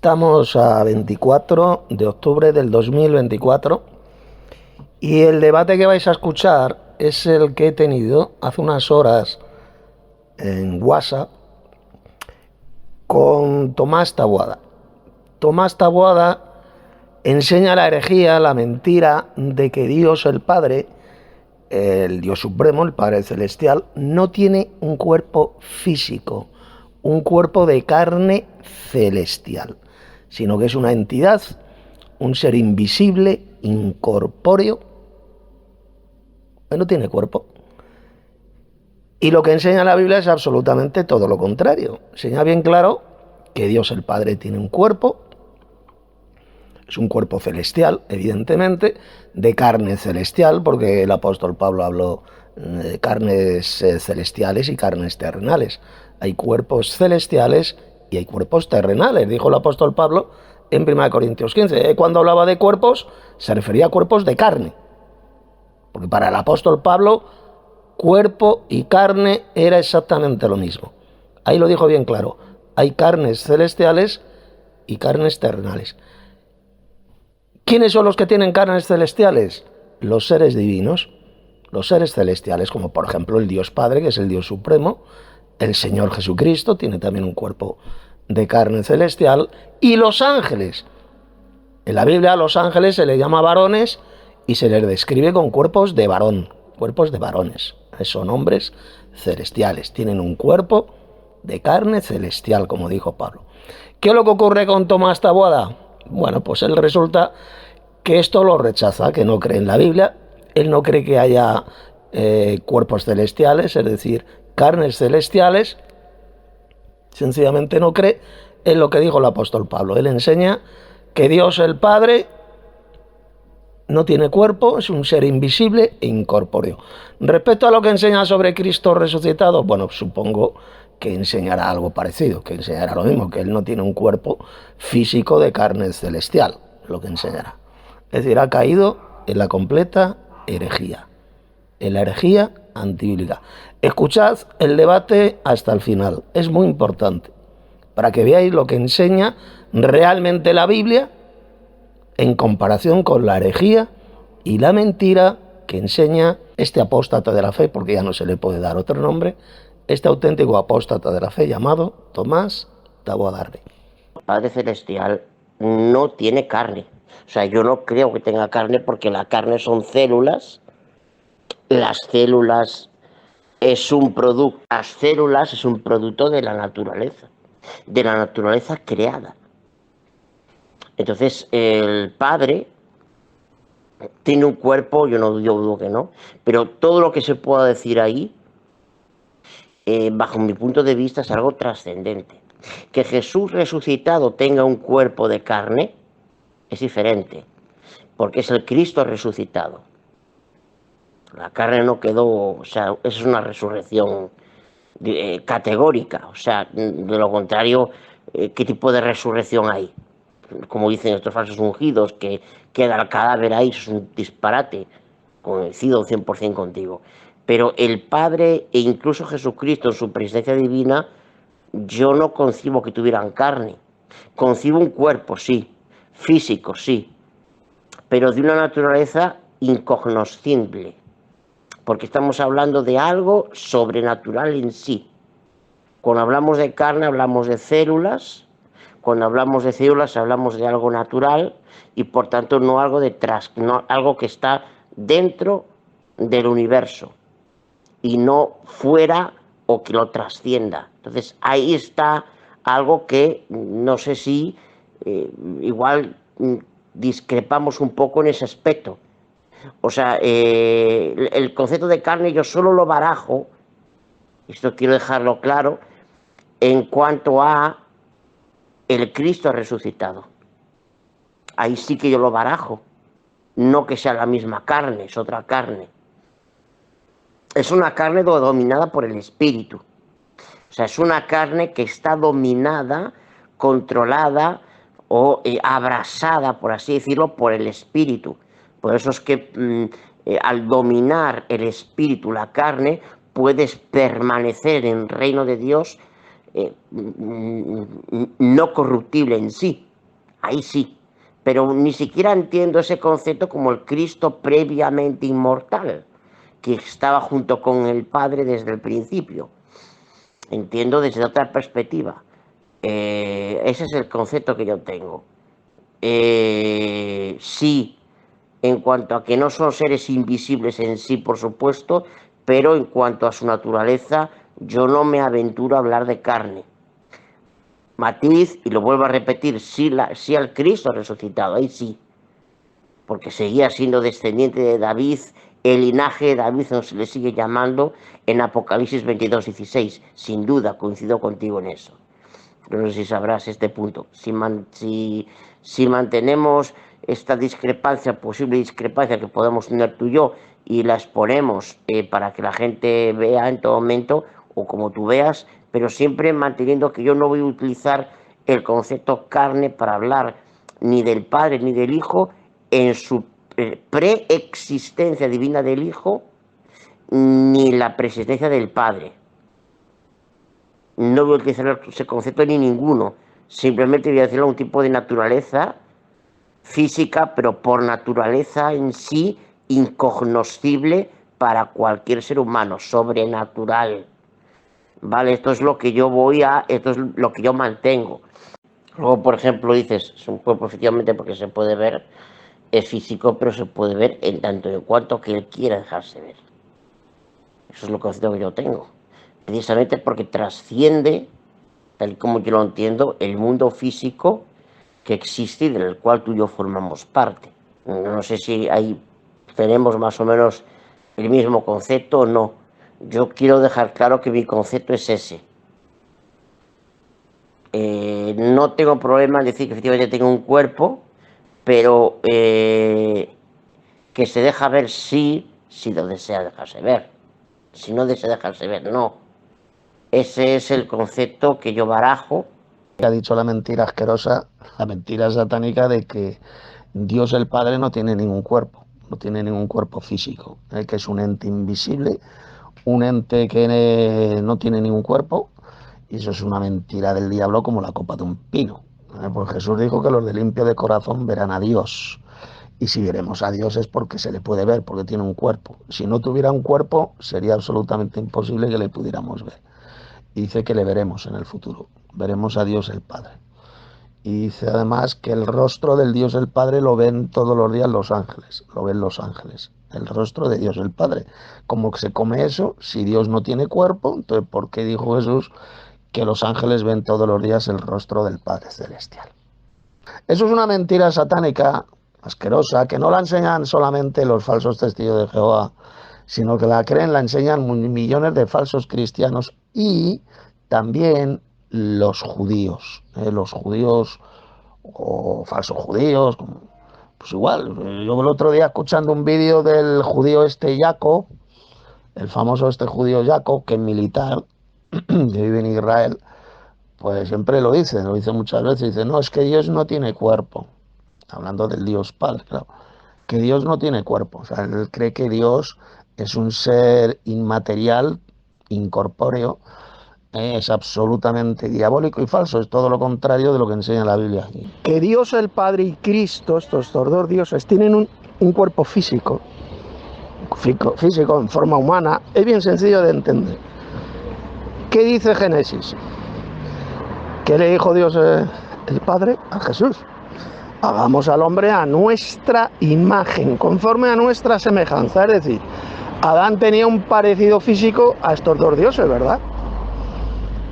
Estamos a 24 de octubre del 2024 y el debate que vais a escuchar es el que he tenido hace unas horas en WhatsApp con Tomás Taboada. Tomás Taboada enseña la herejía, la mentira de que Dios el Padre, el Dios Supremo, el Padre Celestial, no tiene un cuerpo físico, un cuerpo de carne celestial, sino que es una entidad, un ser invisible, incorpóreo, que no tiene cuerpo. Y lo que enseña la Biblia es absolutamente todo lo contrario. Enseña bien claro que Dios el Padre tiene un cuerpo, es un cuerpo celestial, evidentemente, de carne celestial, porque el apóstol Pablo habló de carnes celestiales y carnes terrenales. Hay cuerpos celestiales y hay cuerpos terrenales, dijo el apóstol Pablo en 1 Corintios 15. Cuando hablaba de cuerpos, se refería a cuerpos de carne. Porque para el apóstol Pablo, cuerpo y carne era exactamente lo mismo. Ahí lo dijo bien claro. Hay carnes celestiales y carnes terrenales. ¿Quiénes son los que tienen carnes celestiales? Los seres divinos, los seres celestiales, como por ejemplo el Dios Padre, que es el Dios Supremo, el Señor Jesucristo tiene también un cuerpo de carne celestial, y los ángeles. En la Biblia a los ángeles se les llama varones y se les describe con cuerpos de varón, cuerpos de varones. Son hombres celestiales, tienen un cuerpo de carne celestial, como dijo Pablo. ¿Qué es lo que ocurre con Tomás Taboada? Bueno, pues él resulta que esto lo rechaza, que no cree en la Biblia. Él no cree que haya cuerpos celestiales, es decir, carnes celestiales. Sencillamente no cree en lo que dijo el apóstol Pablo. Él enseña que Dios el Padre no tiene cuerpo, es un ser invisible e incorpóreo. Respecto a lo que enseña sobre Cristo resucitado, bueno, supongo que enseñará algo parecido, que enseñará lo mismo, que él no tiene un cuerpo físico de carne celestial, lo que enseñará. Es decir, ha caído en la completa herejía, en la herejía antibíblica. Escuchad el debate hasta el final, es muy importante, para que veáis lo que enseña realmente la Biblia en comparación con la herejía y la mentira que enseña este apóstata de la fe, porque ya no se le puede dar otro nombre, este auténtico apóstata de la fe llamado Tomás Taboada. Padre Celestial no tiene carne. O sea, yo no creo que tenga carne porque la carne son células. Las células es un producto. Las células es un producto de la naturaleza creada. Entonces, el Padre tiene un cuerpo, yo dudo que no, pero todo lo que se pueda decir ahí, bajo mi punto de vista, es algo trascendente. Que Jesús resucitado tenga un cuerpo de carne es diferente, porque es el Cristo resucitado. La carne no quedó, o sea, es una resurrección categórica, o sea, de lo contrario, ¿qué tipo de resurrección hay? Como dicen estos falsos ungidos, que queda el cadáver ahí, es un disparate, coincido 100% contigo. Pero el Padre e incluso Jesucristo en su presencia divina, yo no concibo que tuvieran carne. Concibo un cuerpo, sí, físico, sí, pero de una naturaleza incognoscible, porque estamos hablando de algo sobrenatural en sí. Cuando hablamos de carne hablamos de células, cuando hablamos de células hablamos de algo natural y por tanto no algo detrás, no algo que está dentro del universo y no fuera o que lo trascienda. Entonces ahí está algo que no sé si igual discrepamos un poco en ese aspecto. O sea, el concepto de carne yo solo lo barajo, esto quiero dejarlo claro, en cuanto a el Cristo resucitado. Ahí sí que yo lo barajo, no que sea la misma carne, es otra carne. Es una carne dominada por el Espíritu. O sea, es una carne que está dominada, controlada o abrasada, por así decirlo, por el Espíritu. Por eso es que al dominar el Espíritu, la carne, puedes permanecer en el reino de Dios no corruptible en sí. ahí sí. Pero ni siquiera entiendo ese concepto como el Cristo previamente inmortal, que estaba junto con el Padre desde el principio. Entiendo desde otra perspectiva. Ese es el concepto que yo tengo. Sí, en cuanto a que no son seres invisibles en sí, por supuesto, pero en cuanto a su naturaleza, yo no me aventuro a hablar de carne. Matiz, y lo vuelvo a repetir, sí, sí al Cristo resucitado, ahí sí, porque seguía siendo descendiente de David, el linaje de David no se le sigue llamando en Apocalipsis 22:16, sin duda coincido contigo en eso. No sé si sabrás este punto. Si mantenemos esta discrepancia, posible discrepancia que podemos tener tú y yo, y la exponemos para que la gente vea en todo momento, o como tú veas, pero siempre manteniendo que yo no voy a utilizar el concepto carne para hablar ni del Padre ni del Hijo en su preexistencia divina del Hijo, ni la preexistencia del Padre. No voy a utilizar ese concepto ni ninguno. Simplemente voy a decirlo a un tipo de naturaleza física, pero por naturaleza en sí incognoscible para cualquier ser humano, sobrenatural. ¿Vale? Esto es lo que yo esto es lo que yo mantengo. Luego, por ejemplo, dices, es un cuerpo efectivamente porque se puede ver, es físico, pero se puede ver en tanto en cuanto que él quiera dejarse ver. Eso es lo concepto que yo tengo. Precisamente porque trasciende, tal como yo lo entiendo, el mundo físico que existe y del cual tú y yo formamos parte. No sé si ahí tenemos más o menos el mismo concepto o no. Yo quiero dejar claro que mi concepto es ese. No tengo problema en decir que efectivamente tengo un cuerpo, pero que se deja ver sí, si lo desea dejarse ver. Si no desea dejarse ver, no. Ese es el concepto que yo barajo. Ha dicho la mentira asquerosa, la mentira satánica de que Dios el Padre no tiene ningún cuerpo físico, que es un ente invisible, un ente que no tiene ningún cuerpo, y eso es una mentira del diablo como la copa de un pino. Pues Jesús dijo que los de limpio de corazón verán a Dios, y si veremos a Dios es porque se le puede ver, porque tiene un cuerpo. Si no tuviera un cuerpo, sería absolutamente imposible que le pudiéramos ver. Y dice que le veremos en el futuro, veremos a Dios el Padre. Y dice además que el rostro del Dios el Padre lo ven todos los días los ángeles, lo ven los ángeles, el rostro de Dios el Padre. ¿Cómo se come eso? Si Dios no tiene cuerpo, entonces ¿por qué dijo Jesús que los ángeles ven todos los días el rostro del Padre Celestial? Eso es una mentira satánica, asquerosa, que no la enseñan solamente los falsos testigos de Jehová, sino que la creen, la enseñan millones de falsos cristianos y también los judíos o falsos judíos, pues igual. Yo el otro día escuchando un vídeo del judío Jacob, el famoso judío Jacob, que es militar, que vive en Israel, pues siempre lo dice muchas veces, dice, no, es que Dios no tiene cuerpo, hablando del Dios Padre, claro, que Dios no tiene cuerpo, o sea, él cree que Dios es un ser inmaterial, incorpóreo, es absolutamente diabólico y falso, es todo lo contrario de lo que enseña la Biblia. Que Dios el Padre y Cristo, estos dos dioses, tienen un cuerpo físico en forma humana, es bien sencillo de entender. ¿Qué dice Génesis? ¿Qué le dijo Dios el Padre a Jesús? Hagamos al hombre a nuestra imagen, conforme a nuestra semejanza. Es decir, Adán tenía un parecido físico a estos dos dioses, ¿verdad?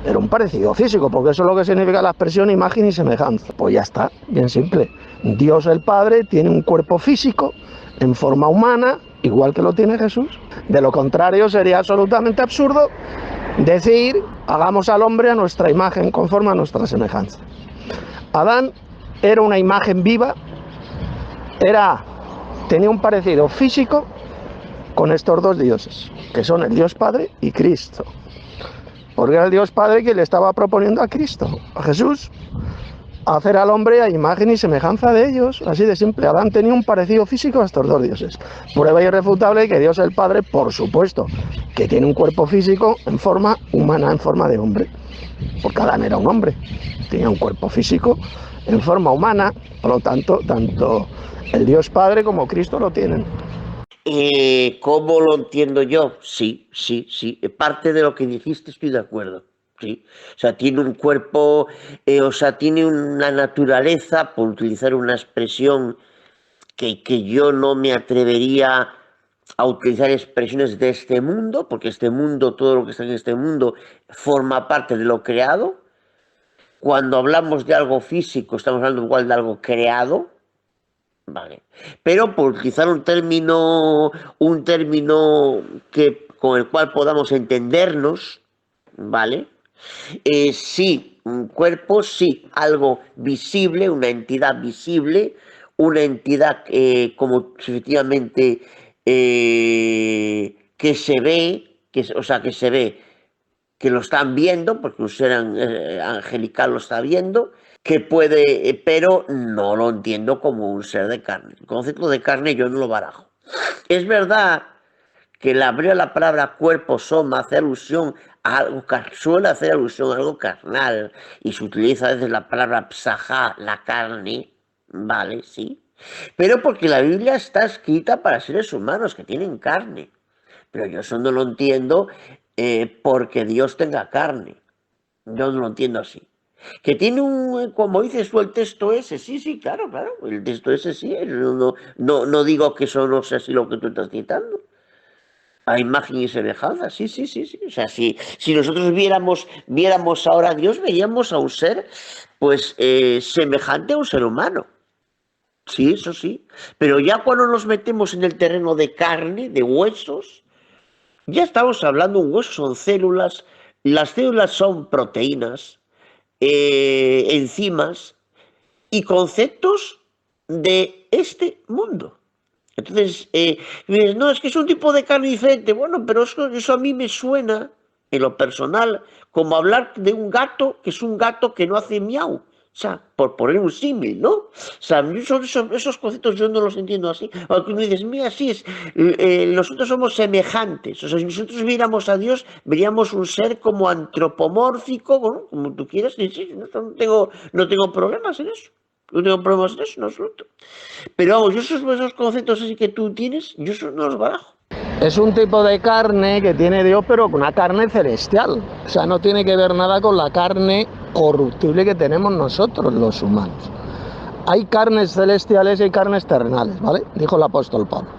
Era un parecido físico, porque eso es lo que significa la expresión imagen y semejanza. Pues ya está, bien simple. Dios el Padre tiene un cuerpo físico en forma humana, igual que lo tiene Jesús. De lo contrario, sería absolutamente absurdo decir, hagamos al hombre a nuestra imagen, conforme a nuestra semejanza. Adán era una imagen viva, tenía un parecido físico con estos dos dioses, que son el Dios Padre y Cristo. Porque era el Dios Padre que le estaba proponiendo a Cristo, a Jesús, hacer al hombre a imagen y semejanza de ellos, así de simple. Adán tenía un parecido físico a estos dos dioses. Prueba irrefutable que Dios el Padre, por supuesto, que tiene un cuerpo físico en forma humana, en forma de hombre. Porque Adán era un hombre, tenía un cuerpo físico en forma humana, por lo tanto, tanto el Dios Padre como Cristo lo tienen. ¿Cómo lo entiendo yo? Sí. Parte de lo que dijiste estoy de acuerdo. Sí. O sea, tiene un cuerpo, o sea, tiene una naturaleza, por utilizar una expresión que yo no me atrevería a utilizar expresiones de este mundo, porque este mundo, todo lo que está en este mundo, forma parte de lo creado. Cuando hablamos de algo físico, estamos hablando igual de algo creado, ¿vale? Pero por utilizar un término con el cual podamos entendernos, ¿vale? Sí, un cuerpo, sí, algo visible, una entidad visible, una entidad como efectivamente que se ve, o sea, que se ve, que lo están viendo, porque un ser angelical lo está viendo, que puede, pero no lo entiendo como un ser de carne. El concepto de carne yo no lo barajo. Es verdad que la palabra cuerpo, soma, hace alusión a algo, suele hacer alusión a algo carnal, y se utiliza a veces la palabra psajá, la carne, ¿vale? Sí. Pero porque la Biblia está escrita para seres humanos que tienen carne. Pero yo eso no lo entiendo porque Dios tenga carne. Yo no lo entiendo así. Que tiene como dices tú, el texto ese, sí, claro, el texto ese sí, no digo que eso no sea así lo que tú estás citando. A imagen y semejanza, sí. O sea, si nosotros viéramos ahora a Dios, veríamos a un ser, pues, semejante a un ser humano. Sí, eso sí. Pero ya cuando nos metemos en el terreno de carne, de huesos, ya estamos hablando, un hueso son células, las células son proteínas, enzimas y conceptos de este mundo. Entonces, dices, no, es que es un tipo de carne diferente. Bueno, pero eso a mí me suena, en lo personal, como hablar de un gato que es un gato que no hace miau. O sea, por poner un símil, ¿no? O sea, esos conceptos yo no los entiendo así. Aunque uno dices, mira, sí, nosotros somos semejantes. O sea, si nosotros viéramos a Dios, veríamos un ser como antropomórfico, bueno, como tú quieras. Sí, no tengo problemas en eso. No tengo problemas en eso, en absoluto. Pero vamos, yo esos conceptos así que tú tienes, yo esos no los barajo. Es un tipo de carne que tiene Dios, pero una carne celestial. O sea, no tiene que ver nada con la carne corruptible que tenemos nosotros, los humanos. Hay carnes celestiales y hay carnes terrenales, ¿vale? Dijo el apóstol Pablo.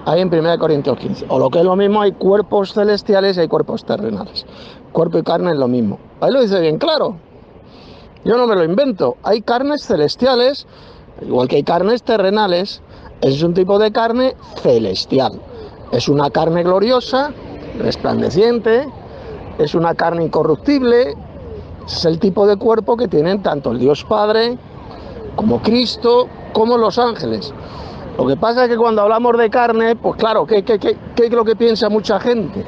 Ahí en 1 Corintios 15. O lo que es lo mismo, hay cuerpos celestiales y hay cuerpos terrenales. Cuerpo y carne es lo mismo. Ahí lo dice bien claro. Yo no me lo invento. Hay carnes celestiales, igual que hay carnes terrenales. Es un tipo de carne celestial. Es una carne gloriosa, resplandeciente, es una carne incorruptible. Es el tipo de cuerpo que tienen tanto el Dios Padre como Cristo, como los ángeles. Lo que pasa es que cuando hablamos de carne, pues claro, ¿qué es lo que piensa mucha gente?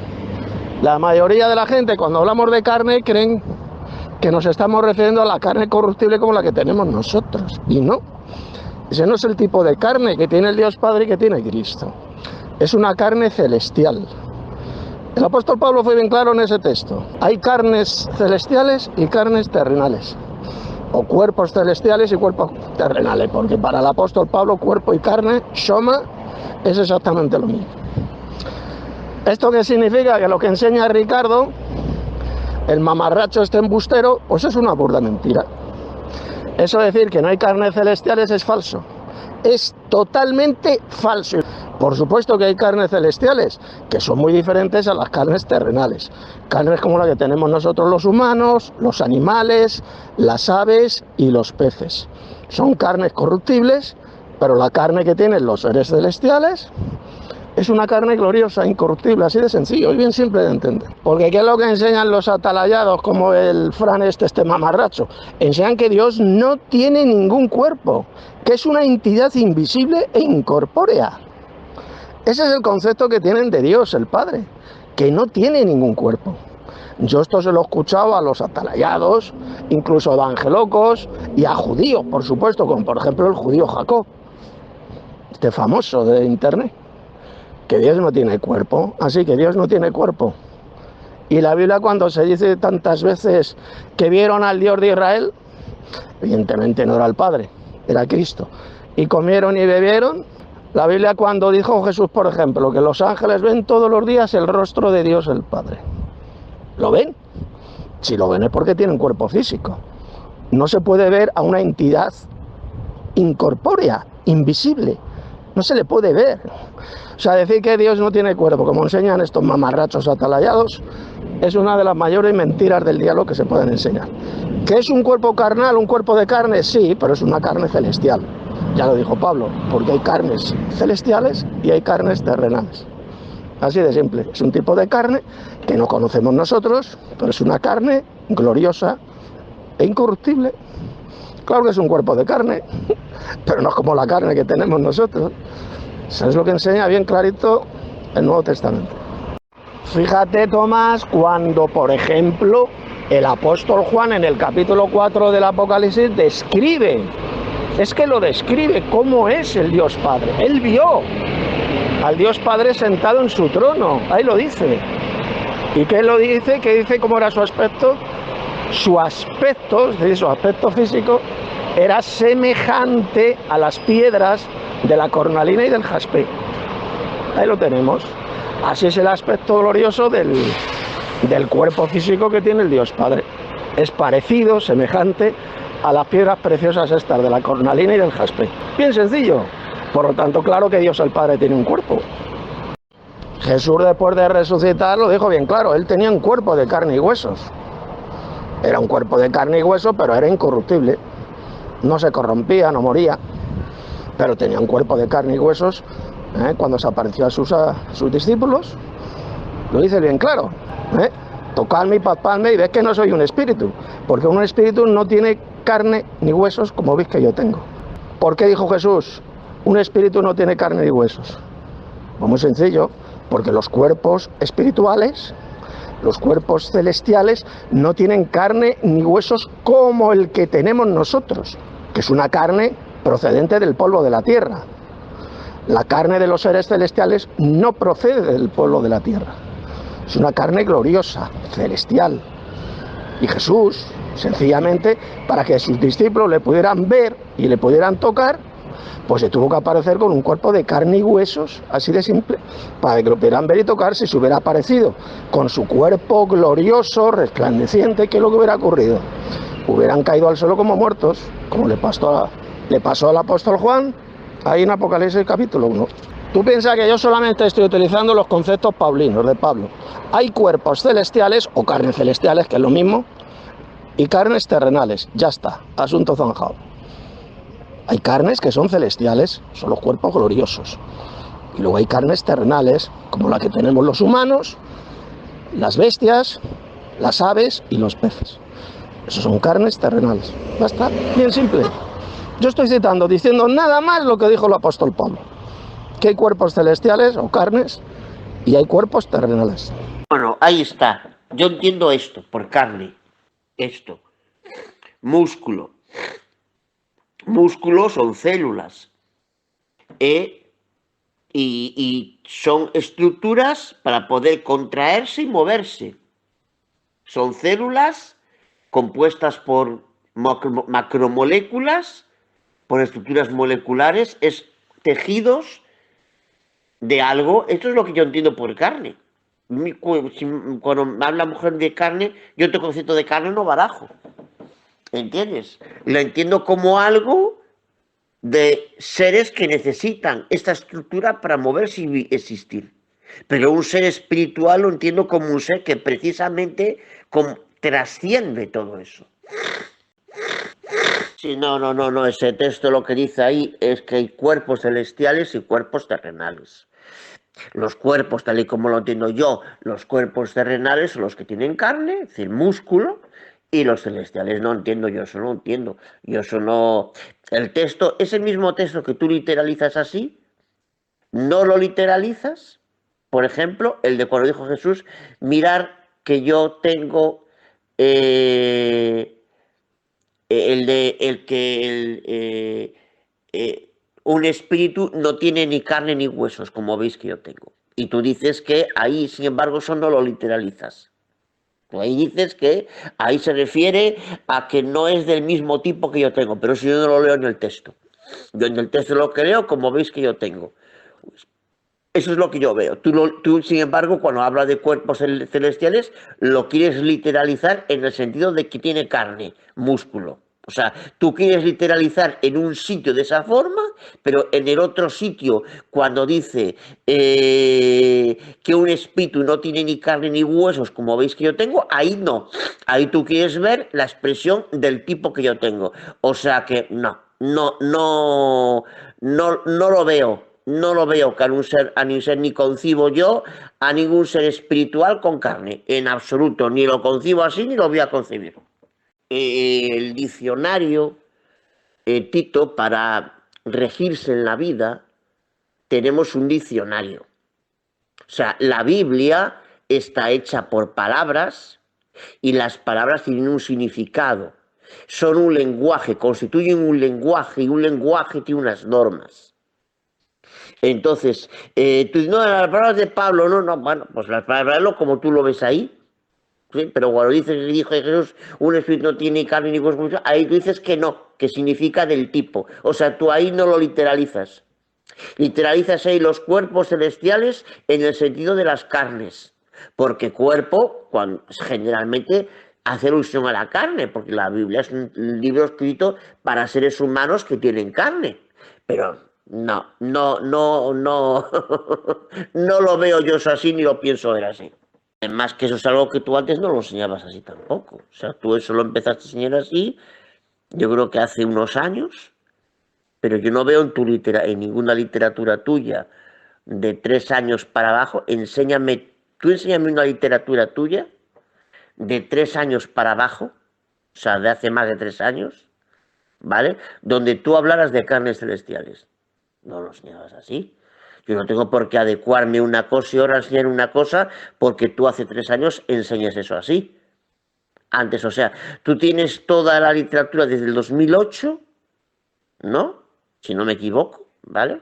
La mayoría de la gente, cuando hablamos de carne, creen que nos estamos refiriendo a la carne corruptible como la que tenemos nosotros. Y no. Ese no es el tipo de carne que tiene el Dios Padre y que tiene Cristo. Es una carne celestial. El apóstol Pablo fue bien claro en ese texto. Hay carnes celestiales y carnes terrenales. O cuerpos celestiales y cuerpos terrenales. Porque para el apóstol Pablo, cuerpo y carne, shoma, es exactamente lo mismo. ¿Esto qué significa? Que lo que enseña Ricardo, el mamarracho este embustero, pues es una burda mentira. Eso de decir que no hay carnes celestiales es falso. Es totalmente falso. Por supuesto que hay carnes celestiales, que son muy diferentes a las carnes terrenales. Carnes como la que tenemos nosotros los humanos, los animales, las aves y los peces. Son carnes corruptibles, pero la carne que tienen los seres celestiales es una carne gloriosa, incorruptible, así de sencillo y bien simple de entender. Porque ¿qué es lo que enseñan los atalayados como el Fran este mamarracho? Enseñan que Dios no tiene ningún cuerpo, que es una entidad invisible e incorpórea. Ese es el concepto que tienen de Dios, el Padre, que no tiene ningún cuerpo. Yo esto se lo he escuchado a los atalayados, incluso a evangelocos y a judíos, por supuesto, como por ejemplo el judío Jacob, este famoso de internet. Que Dios no tiene cuerpo, así que Dios no tiene cuerpo. Y la Biblia, cuando se dice tantas veces que vieron al Dios de Israel, Evidentemente no era el Padre, era Cristo. Y comieron y bebieron. La Biblia cuando dijo Jesús, por ejemplo, que los ángeles ven todos los días el rostro de Dios el Padre. ¿Lo ven? Si lo ven es porque tienen cuerpo físico. No se puede ver a una entidad incorpórea, invisible. No se le puede ver. O sea, decir que Dios no tiene cuerpo, como enseñan estos mamarrachos atalayados, es una de las mayores mentiras del diablo que se pueden enseñar. ¿Que es un cuerpo carnal, un cuerpo de carne? Sí, pero es una carne celestial. Ya lo dijo Pablo, porque hay carnes celestiales y hay carnes terrenales. Así de simple. Es un tipo de carne que no conocemos nosotros, pero es una carne gloriosa e incorruptible. Claro que es un cuerpo de carne, pero no es como la carne que tenemos nosotros. Eso es lo que enseña bien clarito el Nuevo Testamento. Fíjate, Tomás, cuando, por ejemplo, el apóstol Juan en el capítulo 4 del Apocalipsis describe, es que lo describe cómo es el Dios Padre. Él vio al Dios Padre sentado en su trono, ahí lo dice. ¿Y qué lo dice? ¿Qué dice cómo era su aspecto? Su aspecto, es decir, su aspecto físico, era semejante a las piedras de la cornalina y del jaspe. Ahí lo tenemos. Así es el aspecto glorioso del cuerpo físico que tiene el Dios Padre. Es parecido, semejante a las piedras preciosas estas de la cornalina y del jaspe. Bien sencillo. Por lo tanto, claro que Dios el Padre tiene un cuerpo. Jesús, después de resucitar, lo dijo bien claro. Él tenía un cuerpo de carne y huesos. Era un cuerpo de carne y hueso, pero era incorruptible. No se corrompía, no moría. Pero tenía un cuerpo de carne y huesos. Cuando se apareció a sus discípulos, lo dice bien claro. Tocadme y palpadme y ves que no soy un espíritu. Porque un espíritu no tiene carne ni huesos como veis que yo tengo. ¿Por qué dijo Jesús? Un espíritu no tiene carne ni huesos. Pues muy sencillo. Porque los cuerpos espirituales, los cuerpos celestiales, no tienen carne ni huesos como el que tenemos nosotros, que es una carne procedente del polvo de la tierra. La carne de los seres celestiales no procede del polvo de la tierra. Es una carne gloriosa, celestial. Y Jesús, sencillamente, para que sus discípulos le pudieran ver y le pudieran tocar, pues se tuvo que aparecer con un cuerpo de carne y huesos, así de simple, para que lo pudieran ver y tocar. Si se hubiera aparecido con su cuerpo glorioso, resplandeciente, ¿qué es lo que hubiera ocurrido? Hubieran caído al suelo como muertos, como le pasó al apóstol Juan, ahí en Apocalipsis capítulo 1. Tú piensas que yo solamente estoy utilizando los conceptos paulinos de Pablo. Hay cuerpos celestiales o carnes celestiales, que es lo mismo, y carnes terrenales. Ya está, asunto zanjado. Hay carnes que son celestiales, son los cuerpos gloriosos. Y luego hay carnes terrenales, como la que tenemos los humanos, las bestias, las aves y los peces. Esos son carnes terrenales. Ya está, bien simple. Yo estoy diciendo nada más lo que dijo el apóstol Pablo. Que hay cuerpos celestiales o carnes y hay cuerpos terrenales. Bueno, ahí está. Yo entiendo esto, por carne. Esto. Músculo. Músculos son células. Y son estructuras para poder contraerse y moverse. Son células compuestas por macromoléculas, por estructuras moleculares, es tejidos de algo. Esto es lo que yo entiendo por carne. Cuando me habla mujer de carne, yo este concepto de carne no barajo. ¿Entiendes? Lo entiendo como algo de seres que necesitan esta estructura para moverse y existir. Pero un ser espiritual lo entiendo como un ser que precisamente trasciende todo eso. Sí, no, ese texto lo que dice ahí es que hay cuerpos celestiales y cuerpos terrenales. Los cuerpos, tal y como lo entiendo yo, los cuerpos terrenales son los que tienen carne, es decir, músculo, y los celestiales no entiendo, yo eso no entiendo. Yo eso no... El texto, ese mismo texto que tú literalizas así, no lo literalizas. Por ejemplo, el de cuando dijo Jesús, mirar que yo tengo un espíritu no tiene ni carne ni huesos, como veis que yo tengo. Y tú dices que ahí, sin embargo, eso no lo literalizas. Tú ahí dices que ahí se refiere a que no es del mismo tipo que yo tengo, pero eso yo no lo leo en el texto. Yo en el texto lo que leo, como veis que yo tengo. Eso es lo que yo veo. Tú, sin embargo, cuando hablas de cuerpos celestiales, lo quieres literalizar en el sentido de que tiene carne, músculo. O sea, tú quieres literalizar en un sitio de esa forma, pero en el otro sitio, cuando dice que un espíritu no tiene ni carne ni huesos, como veis que yo tengo, ahí no. Ahí tú quieres ver la expresión del tipo que yo tengo. O sea que no lo veo. No lo veo que a un ser ni concibo yo a ningún ser espiritual con carne, en absoluto. Ni lo concibo así ni lo voy a concebir. El diccionario, Tito, para regirse en la vida, tenemos un diccionario. O sea, la Biblia está hecha por palabras y las palabras tienen un significado. Son un lenguaje, constituyen un lenguaje y un lenguaje tiene unas normas. Entonces, tú dices, no, las palabras de Pablo, no, bueno, pues las palabras de Pablo como tú lo ves ahí, ¿sí? Pero cuando dices, dijo Jesús, un espíritu no tiene carne ni hueso, ahí tú dices que no, que significa del tipo. O sea, tú ahí no lo literalizas. Literalizas ahí los cuerpos celestiales en el sentido de las carnes. Porque cuerpo, generalmente hace alusión a la carne, porque la Biblia es un libro escrito para seres humanos que tienen carne. Pero no lo veo yo así ni lo pienso ver así. Además que eso es algo que tú antes no lo enseñabas así tampoco. O sea, tú eso lo empezaste a enseñar así, yo creo que hace unos años, pero yo no veo en ninguna literatura tuya de 3 años para abajo, enséñame una literatura tuya de 3 años para abajo, o sea, de hace más de 3 años, ¿vale? Donde tú hablaras de carnes celestiales. No lo enseñabas así. Yo no tengo por qué adecuarme una cosa y ahora enseñar una cosa porque tú hace 3 años enseñas eso así. Antes, o sea, tú tienes toda la literatura desde el 2008, ¿no? Si no me equivoco, ¿vale?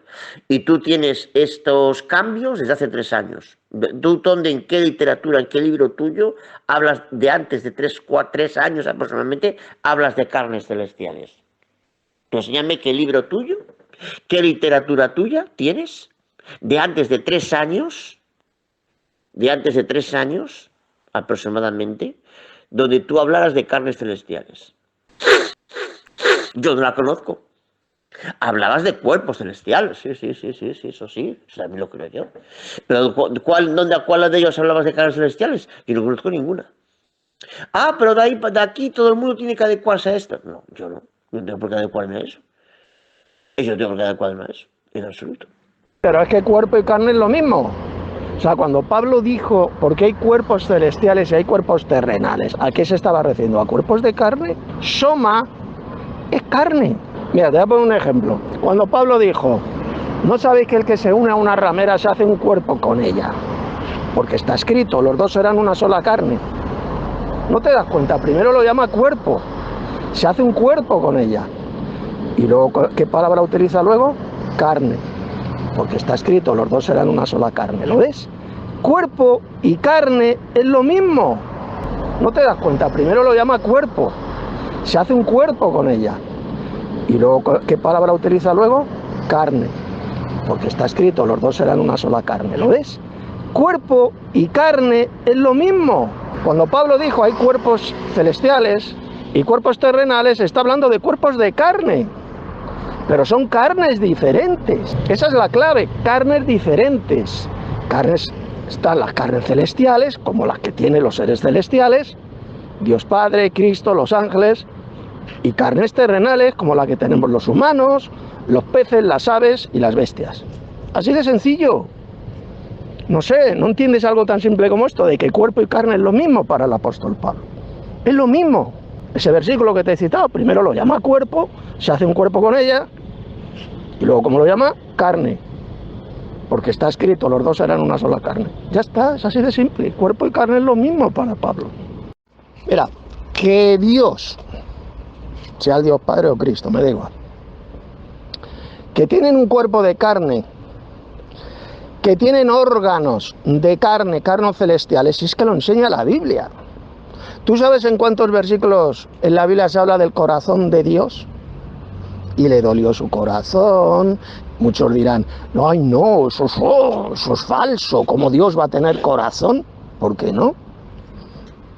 Y tú tienes estos cambios desde hace 3 años. ¿Tú en qué literatura, en qué libro tuyo hablas de antes de 3 años aproximadamente, hablas de carnes celestiales? Tú enséñame qué libro tuyo, qué literatura tuya tienes de antes de 3 años, aproximadamente, donde tú hablaras de carnes celestiales. Yo no la conozco. Hablabas de cuerpos celestiales, sí, eso sí, también lo creo yo. Pero ¿a cuál de ellos hablabas de carnes celestiales? Yo no conozco ninguna. Ah, pero de aquí todo el mundo tiene que adecuarse a esto. No, yo no tengo por qué adecuarme a eso. Yo no tengo por qué adecuarme a eso, en absoluto. Pero es que cuerpo y carne es lo mismo. O sea, cuando Pablo dijo, porque hay cuerpos celestiales y hay cuerpos terrenales, ¿a qué se estaba refiriendo? ¿A cuerpos de carne? Soma es carne. Mira, te voy a poner un ejemplo. Cuando Pablo dijo, ¿no sabéis que el que se une a una ramera se hace un cuerpo con ella? Porque está escrito, los dos serán una sola carne. ¿No te das cuenta? Primero lo llama cuerpo. Se hace un cuerpo con ella. Y luego, ¿qué palabra utiliza luego? Carne. Porque está escrito, los dos serán una sola carne. ¿Lo ves? Cuerpo y carne es lo mismo. ¿No te das cuenta? Primero lo llama cuerpo. Se hace un cuerpo con ella. Y luego, ¿qué palabra utiliza luego? Carne. Porque está escrito, los dos serán una sola carne. ¿Lo ves? Cuerpo y carne es lo mismo. Cuando Pablo dijo hay cuerpos celestiales y cuerpos terrenales, está hablando de cuerpos de carne. Pero son carnes diferentes. Esa es la clave, carnes diferentes. Están las carnes celestiales, como las que tienen los seres celestiales, Dios Padre, Cristo, los ángeles, y carnes terrenales, como la que tenemos los humanos, los peces, las aves y las bestias. Así de sencillo. No sé, ¿no entiendes algo tan simple como esto? De que cuerpo y carne es lo mismo para el apóstol Pablo. Es lo mismo. Ese versículo que te he citado, primero lo llama cuerpo, se hace un cuerpo con ella, y luego, ¿cómo lo llama? Carne. Porque está escrito, los dos serán una sola carne. Ya está, es así de simple. Cuerpo y carne es lo mismo para Pablo. Mira, que Dios, sea el Dios Padre o Cristo, me da igual, que tienen un cuerpo de carne, que tienen órganos de carne, carnos celestiales, y es que lo enseña la Biblia. ¿Tú sabes en cuántos versículos en la Biblia se habla del corazón de Dios? Y le dolió su corazón. Muchos dirán, ay no, eso es falso, ¿cómo Dios va a tener corazón? ¿Por qué no?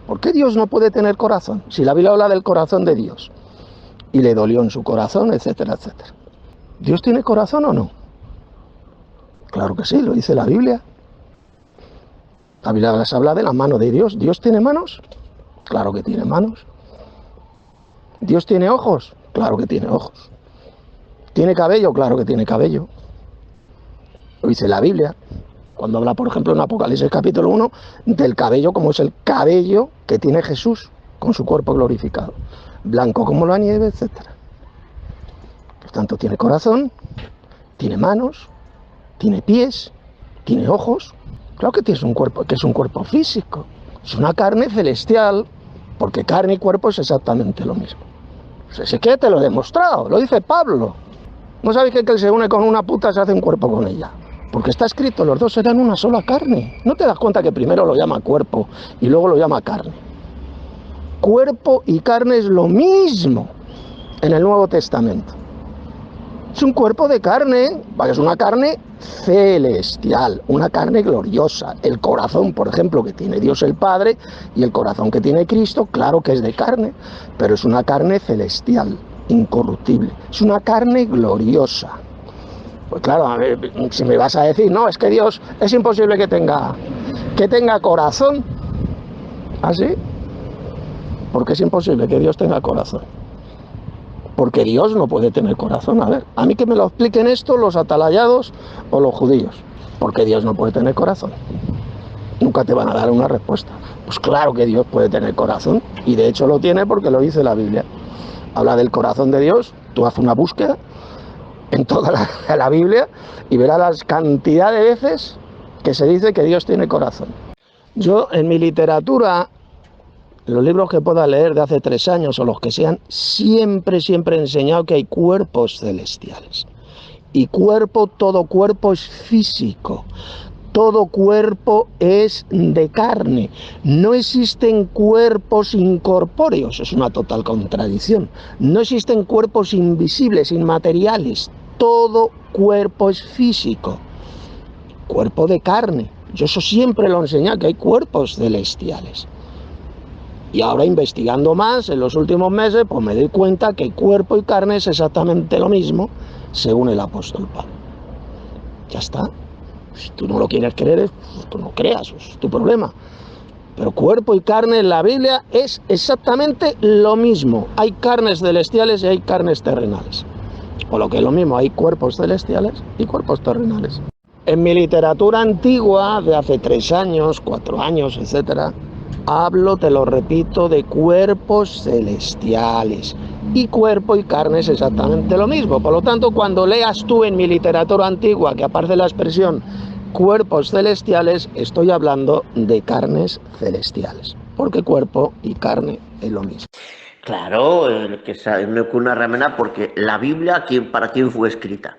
¿Por qué Dios no puede tener corazón? Si la Biblia habla del corazón de Dios, y le dolió en su corazón, etcétera, etcétera. ¿Dios tiene corazón o no? Claro que sí, lo dice la Biblia. La Biblia se habla de la mano de Dios. ¿Dios tiene manos? Claro que tiene manos. ¿Dios tiene ojos? Claro que tiene ojos. ¿Tiene cabello? Claro que tiene cabello. Lo dice la Biblia. Cuando habla, por ejemplo, en Apocalipsis capítulo 1, del cabello como es el cabello que tiene Jesús con su cuerpo glorificado. Blanco como la nieve, etcétera. Por tanto, tiene corazón, tiene manos, tiene pies, tiene ojos. Claro que tiene un cuerpo, que es un cuerpo físico. Es una carne celestial, porque carne y cuerpo es exactamente lo mismo. Si que te lo he demostrado, lo dice Pablo. ¿No sabéis que el que se une con una puta se hace un cuerpo con ella? Porque está escrito, los dos serán una sola carne. ¿No te das cuenta que primero lo llama cuerpo y luego lo llama carne? Cuerpo y carne es lo mismo en el Nuevo Testamento. Es un cuerpo de carne, es una carne celestial, una carne gloriosa. El corazón, por ejemplo, que tiene Dios el Padre y el corazón que tiene Cristo, claro que es de carne, pero es una carne celestial, incorruptible. Es una carne gloriosa. Pues claro, a ver, si me vas a decir, no, es que Dios es imposible que tenga corazón. ¿Ah, sí? Porque es imposible que Dios tenga corazón. Porque Dios no puede tener corazón. A ver, a mí que me lo expliquen esto los atalayados o los judíos. Porque Dios no puede tener corazón. Nunca te van a dar una respuesta. Pues claro que Dios puede tener corazón. Y de hecho lo tiene porque lo dice la Biblia. Habla del corazón de Dios. Tú haz una búsqueda en toda la Biblia y verás la cantidad de veces que se dice que Dios tiene corazón. Yo en mi literatura, los libros que pueda leer de hace 3 años o los que sean, siempre he enseñado que hay cuerpos celestiales. Y todo cuerpo es físico. Todo cuerpo es de carne. No existen cuerpos incorpóreos, es una total contradicción. No existen cuerpos invisibles, inmateriales. Todo cuerpo es físico. Cuerpo de carne. Yo eso siempre lo he enseñado, que hay cuerpos celestiales. Y ahora investigando más en los últimos meses, pues me doy cuenta que cuerpo y carne es exactamente lo mismo, según el apóstol Pablo. Ya está. Si tú no lo quieres creer, pues tú no creas, es tu problema. Pero cuerpo y carne en la Biblia es exactamente lo mismo. Hay carnes celestiales y hay carnes terrenales. O lo que es lo mismo, hay cuerpos celestiales y cuerpos terrenales. En mi literatura antigua, de hace 3 años, 4 años, etcétera, hablo, te lo repito, de cuerpos celestiales. Y cuerpo y carne es exactamente lo mismo. Por lo tanto, cuando leas tú en mi literatura antigua que aparece la expresión cuerpos celestiales, estoy hablando de carnes celestiales. Porque cuerpo y carne es lo mismo. Claro, que no es una remena, porque la Biblia, ¿para quién fue escrita?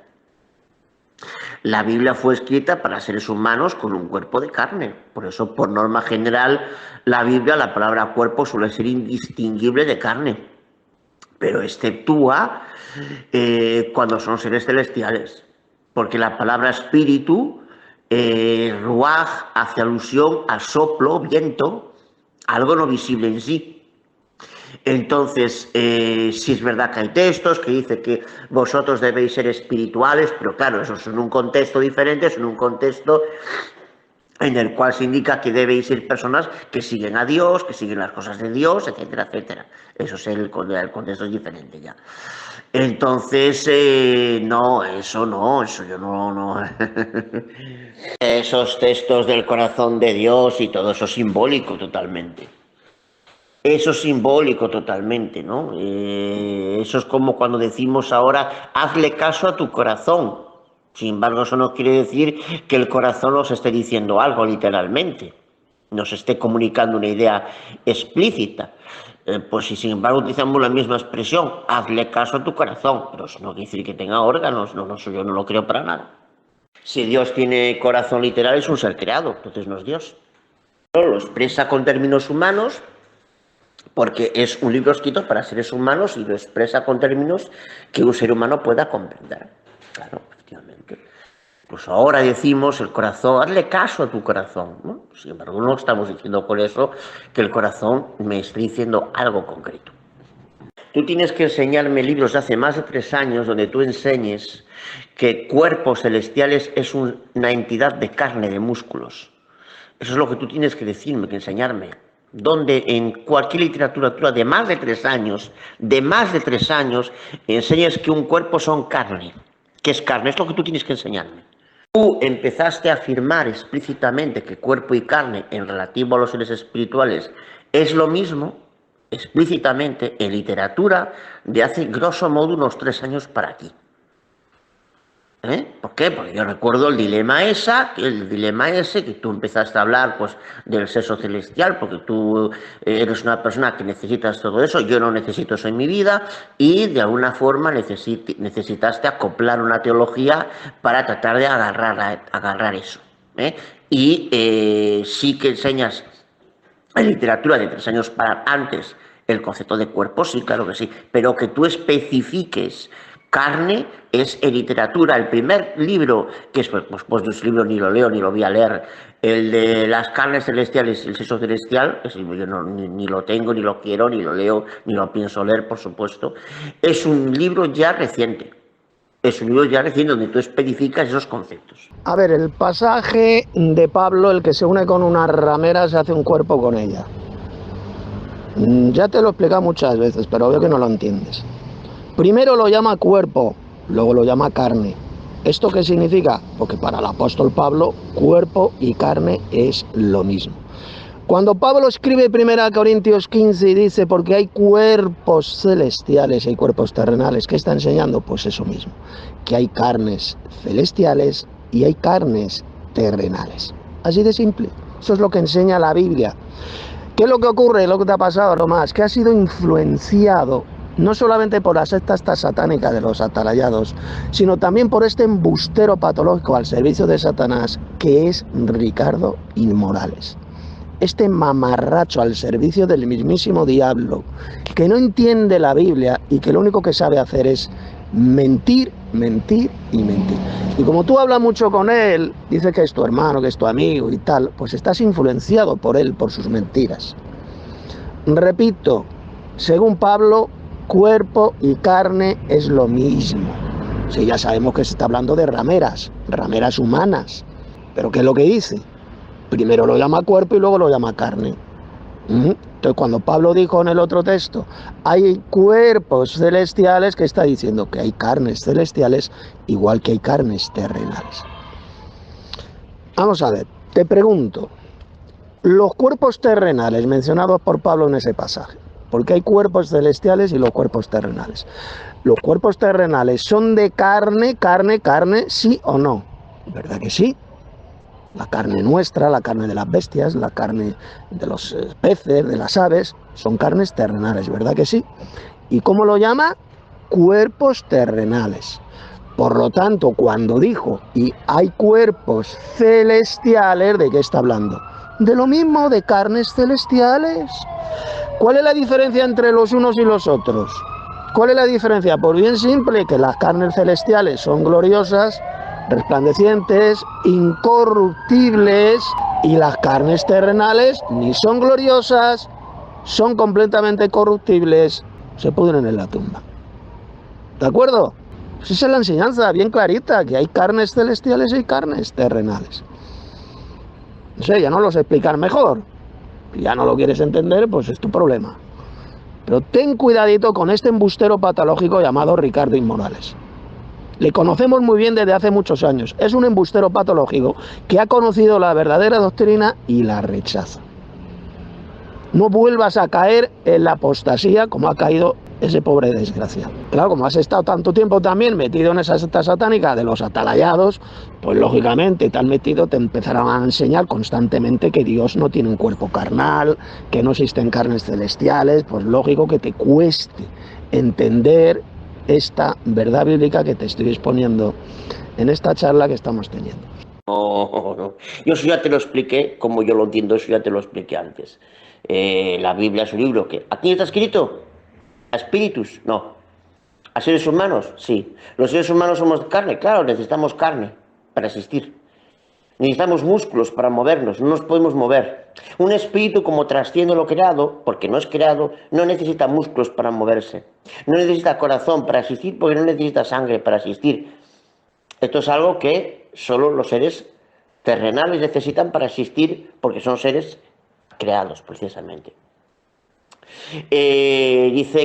La Biblia fue escrita para seres humanos con un cuerpo de carne. Por eso, por norma general, la Biblia, la palabra cuerpo suele ser indistinguible de carne. Pero exceptúa cuando son seres celestiales. Porque la palabra espíritu, ruaj, hace alusión a soplo, viento, algo no visible en sí. Entonces, sí es verdad que hay textos que dicen que vosotros debéis ser espirituales, pero claro, eso es en un contexto diferente, es en un contexto en el cual se indica que debéis ser personas que siguen a Dios, que siguen las cosas de Dios, etcétera, etcétera. Eso es el contexto es diferente ya. Entonces, no, eso yo no. Esos textos del corazón de Dios y todo eso es simbólico totalmente. Eso es simbólico totalmente, ¿no? Eso es como cuando decimos ahora, hazle caso a tu corazón. Sin embargo, eso no quiere decir que el corazón nos esté diciendo algo literalmente, nos esté comunicando una idea explícita. Pues si sin embargo utilizamos la misma expresión, hazle caso a tu corazón, pero eso no quiere decir que tenga órganos, no, eso yo no lo creo para nada. Si Dios tiene corazón literal es un ser creado, entonces no es Dios. Lo expresa con términos humanos, porque es un libro escrito para seres humanos y lo expresa con términos que un ser humano pueda comprender. Claro, efectivamente. Pues ahora decimos el corazón, hazle caso a tu corazón, ¿no? Sin embargo, no estamos diciendo por eso que el corazón me esté diciendo algo concreto. Tú tienes que enseñarme libros de hace más de 3 años donde tú enseñes que cuerpos celestiales es una entidad de carne, de músculos. Eso es lo que tú tienes que decirme, que enseñarme. Donde en cualquier literatura de más de 3 años, enseñes que un cuerpo son carne. ¿Qué es carne? Es lo que tú tienes que enseñarme. Tú empezaste a afirmar explícitamente que cuerpo y carne en relativo a los seres espirituales es lo mismo, explícitamente en literatura de hace grosso modo unos 3 años para aquí. ¿Por qué? Porque yo recuerdo el dilema ese, que tú empezaste a hablar pues del sexo celestial, porque tú eres una persona que necesitas todo eso, yo no necesito eso en mi vida, y de alguna forma necesitaste acoplar una teología para tratar de agarrar eso. Y sí que enseñas en literatura de 3 años para antes el concepto de cuerpo, sí, claro que sí, pero que tú especifiques carne es en literatura. El primer libro, que es, pues ese libro ni lo leo ni lo voy a leer, el de las carnes celestiales y el sexo celestial, ese libro yo ni lo tengo, ni lo quiero, ni lo leo, ni lo pienso leer, por supuesto, es un libro ya reciente. Es un libro ya reciente donde tú especificas esos conceptos. A ver, el pasaje de Pablo, el que se une con una ramera se hace un cuerpo con ella. Ya te lo he explicado muchas veces, pero veo que no lo entiendes. Primero lo llama cuerpo, luego lo llama carne. ¿Esto qué significa? Porque para el apóstol Pablo, cuerpo y carne es lo mismo. Cuando Pablo escribe 1 Corintios 15 y dice, porque hay cuerpos celestiales y hay cuerpos terrenales, ¿qué está enseñando? Pues eso mismo, que hay carnes celestiales y hay carnes terrenales. Así de simple. Eso es lo que enseña la Biblia. ¿Qué es lo que ocurre? Lo que te ha pasado, Tomás, que ha sido influenciado no solamente por la secta esta satánica de los atalayados, sino también por este embustero patológico al servicio de Satanás, que es Ricardo Morales. Este mamarracho al servicio del mismísimo diablo, que no entiende la Biblia y que lo único que sabe hacer es mentir, mentir y mentir. Y como tú hablas mucho con él, dice que es tu hermano, que es tu amigo y tal, pues estás influenciado por él, por sus mentiras. Repito, según Pablo, cuerpo y carne es lo mismo. Sí, ya sabemos que se está hablando de rameras humanas, pero ¿qué es lo que dice? Primero lo llama cuerpo y luego lo llama carne. Entonces, cuando Pablo dijo en el otro texto, hay cuerpos celestiales, ¿qué está diciendo? Que hay carnes celestiales igual que hay carnes terrenales. Vamos a ver, te pregunto, los cuerpos terrenales mencionados por Pablo en ese pasaje, porque hay cuerpos celestiales y los cuerpos terrenales. ¿Los cuerpos terrenales son de carne, sí o no? ¿Verdad que sí? La carne nuestra, la carne de las bestias, la carne de los peces, de las aves, son carnes terrenales, ¿verdad que sí? ¿Y cómo lo llama? Cuerpos terrenales. Por lo tanto, cuando dijo, y hay cuerpos celestiales, ¿de qué está hablando? De lo mismo, de carnes celestiales. ¿Cuál es la diferencia entre los unos y los otros? ¿Cuál es la diferencia? Pues bien simple, que las carnes celestiales son gloriosas, resplandecientes, incorruptibles, y las carnes terrenales ni son gloriosas, son completamente corruptibles, se pudren en la tumba. ¿De acuerdo? Pues esa es la enseñanza bien clarita, que hay carnes celestiales y hay carnes terrenales. No sé, ya no lo sé explicar mejor. Si ya no lo quieres entender, pues es tu problema. Pero ten cuidadito con este embustero patológico llamado Ricardo Morales. Le conocemos muy bien desde hace muchos años. Es un embustero patológico que ha conocido la verdadera doctrina y la rechaza. No vuelvas a caer en la apostasía como ha caído ese pobre desgraciado. Claro, como has estado tanto tiempo también metido en esa secta satánica de los atalayados, pues lógicamente te han metido, te empezarán a enseñar constantemente que Dios no tiene un cuerpo carnal, que no existen carnes celestiales, pues lógico que te cueste entender esta verdad bíblica que te estoy exponiendo en esta charla que estamos teniendo. No. Yo eso ya te lo expliqué, como yo lo entiendo, eso ya te lo expliqué antes. La Biblia es un libro que... ¿A quién está escrito? ¿A espíritus? No. ¿A seres humanos? Sí. ¿Los seres humanos somos carne? Claro, necesitamos carne para existir. Necesitamos músculos para movernos, no nos podemos mover. Un espíritu, como trasciende lo creado, porque no es creado, no necesita músculos para moverse. No necesita corazón para existir, porque no necesita sangre para existir. Esto es algo que solo los seres terrenales necesitan para existir, porque son seres creados, precisamente.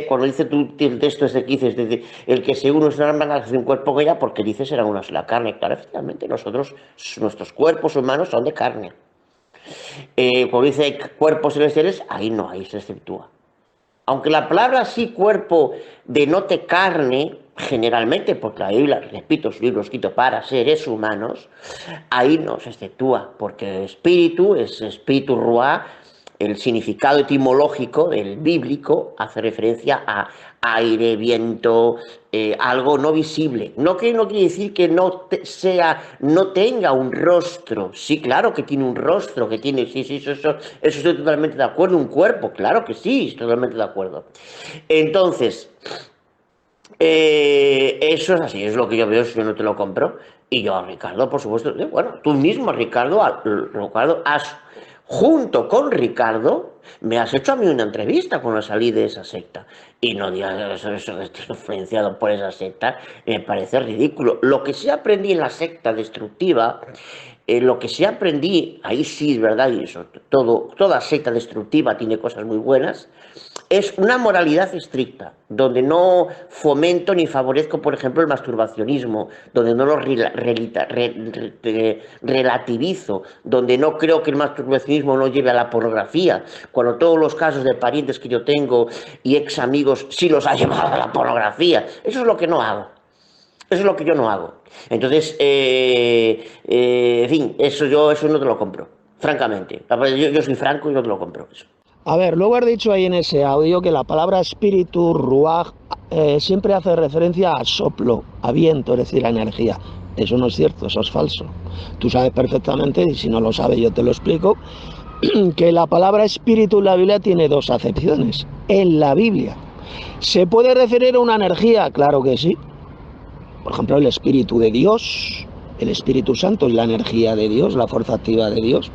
Cuando dice tú el texto este que dices, el que se une es una alma hace un cuerpo que ella, porque dice será una sola carne. Claro, efectivamente, nuestros cuerpos humanos son de carne. Cuando dice cuerpos celestiales, ahí no, ahí se exceptúa. Aunque la palabra sí cuerpo denote carne, generalmente, porque la Biblia, repito, es un libro escrito para seres humanos, ahí no se exceptúa, porque espíritu es espíritu ruá. El significado etimológico del bíblico hace referencia a aire, viento, algo no visible. No quiere decir que no tenga un rostro. Sí, claro que tiene un rostro, que tiene, sí, eso estoy totalmente de acuerdo. Un cuerpo, claro que sí, estoy totalmente de acuerdo. Entonces, eso es así, es lo que yo veo si yo no te lo compro. Y yo a Ricardo, por supuesto, bueno, tú mismo, Ricardo, junto con Ricardo, me has hecho a mí una entrevista cuando salí de esa secta. Y no digas eso que estoy influenciado por esa secta, me parece ridículo. Lo que sí aprendí en la secta destructiva, lo que sí aprendí, ahí sí es verdad, y eso, toda secta destructiva tiene cosas muy buenas, es una moralidad estricta, donde no fomento ni favorezco, por ejemplo, el masturbacionismo, donde no lo relativizo, donde no creo que el masturbacionismo no lleve a la pornografía, cuando todos los casos de parientes que yo tengo y ex amigos sí los ha llevado a la pornografía. Eso es lo que no hago. Eso es lo que yo no hago. Entonces, en fin, eso no te lo compro, francamente. Yo soy franco y no te lo compro. Eso. A ver, luego has dicho ahí en ese audio que la palabra espíritu, ruaj, siempre hace referencia a soplo, a viento, es decir, a energía. Eso no es cierto, eso es falso. Tú sabes perfectamente, y si no lo sabes yo te lo explico, que la palabra espíritu en la Biblia tiene dos acepciones. En la Biblia. ¿Se puede referir a una energía? Claro que sí. Por ejemplo, el Espíritu de Dios, el Espíritu Santo es la energía de Dios, la fuerza activa de Dios.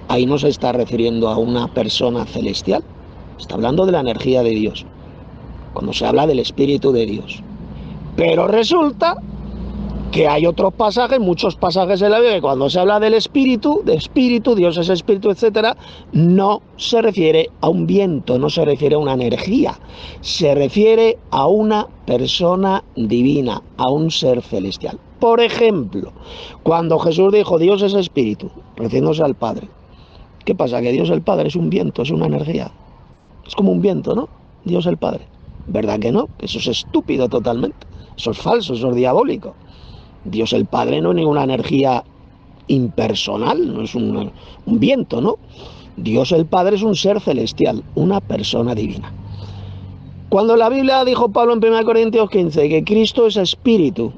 Ahí no se está refiriendo a una persona celestial, está hablando de la energía de Dios, cuando se habla del Espíritu de Dios. Pero resulta que hay otros pasajes, muchos pasajes en la Biblia, que cuando se habla del Espíritu, de Espíritu, Dios es Espíritu, etc., no se refiere a un viento, no se refiere a una energía, se refiere a una persona divina, a un ser celestial. Por ejemplo, cuando Jesús dijo Dios es Espíritu, refiriéndose al Padre, ¿qué pasa? Que Dios el Padre es un viento, es una energía. Es como un viento, ¿no? Dios el Padre. ¿Verdad que no? Eso es estúpido totalmente. Eso es falso, eso es diabólico. Dios el Padre no es ninguna energía impersonal, no es un viento, ¿no? Dios el Padre es un ser celestial, una persona divina. Cuando la Biblia dijo Pablo en 1 Corintios 15 que Cristo es espíritu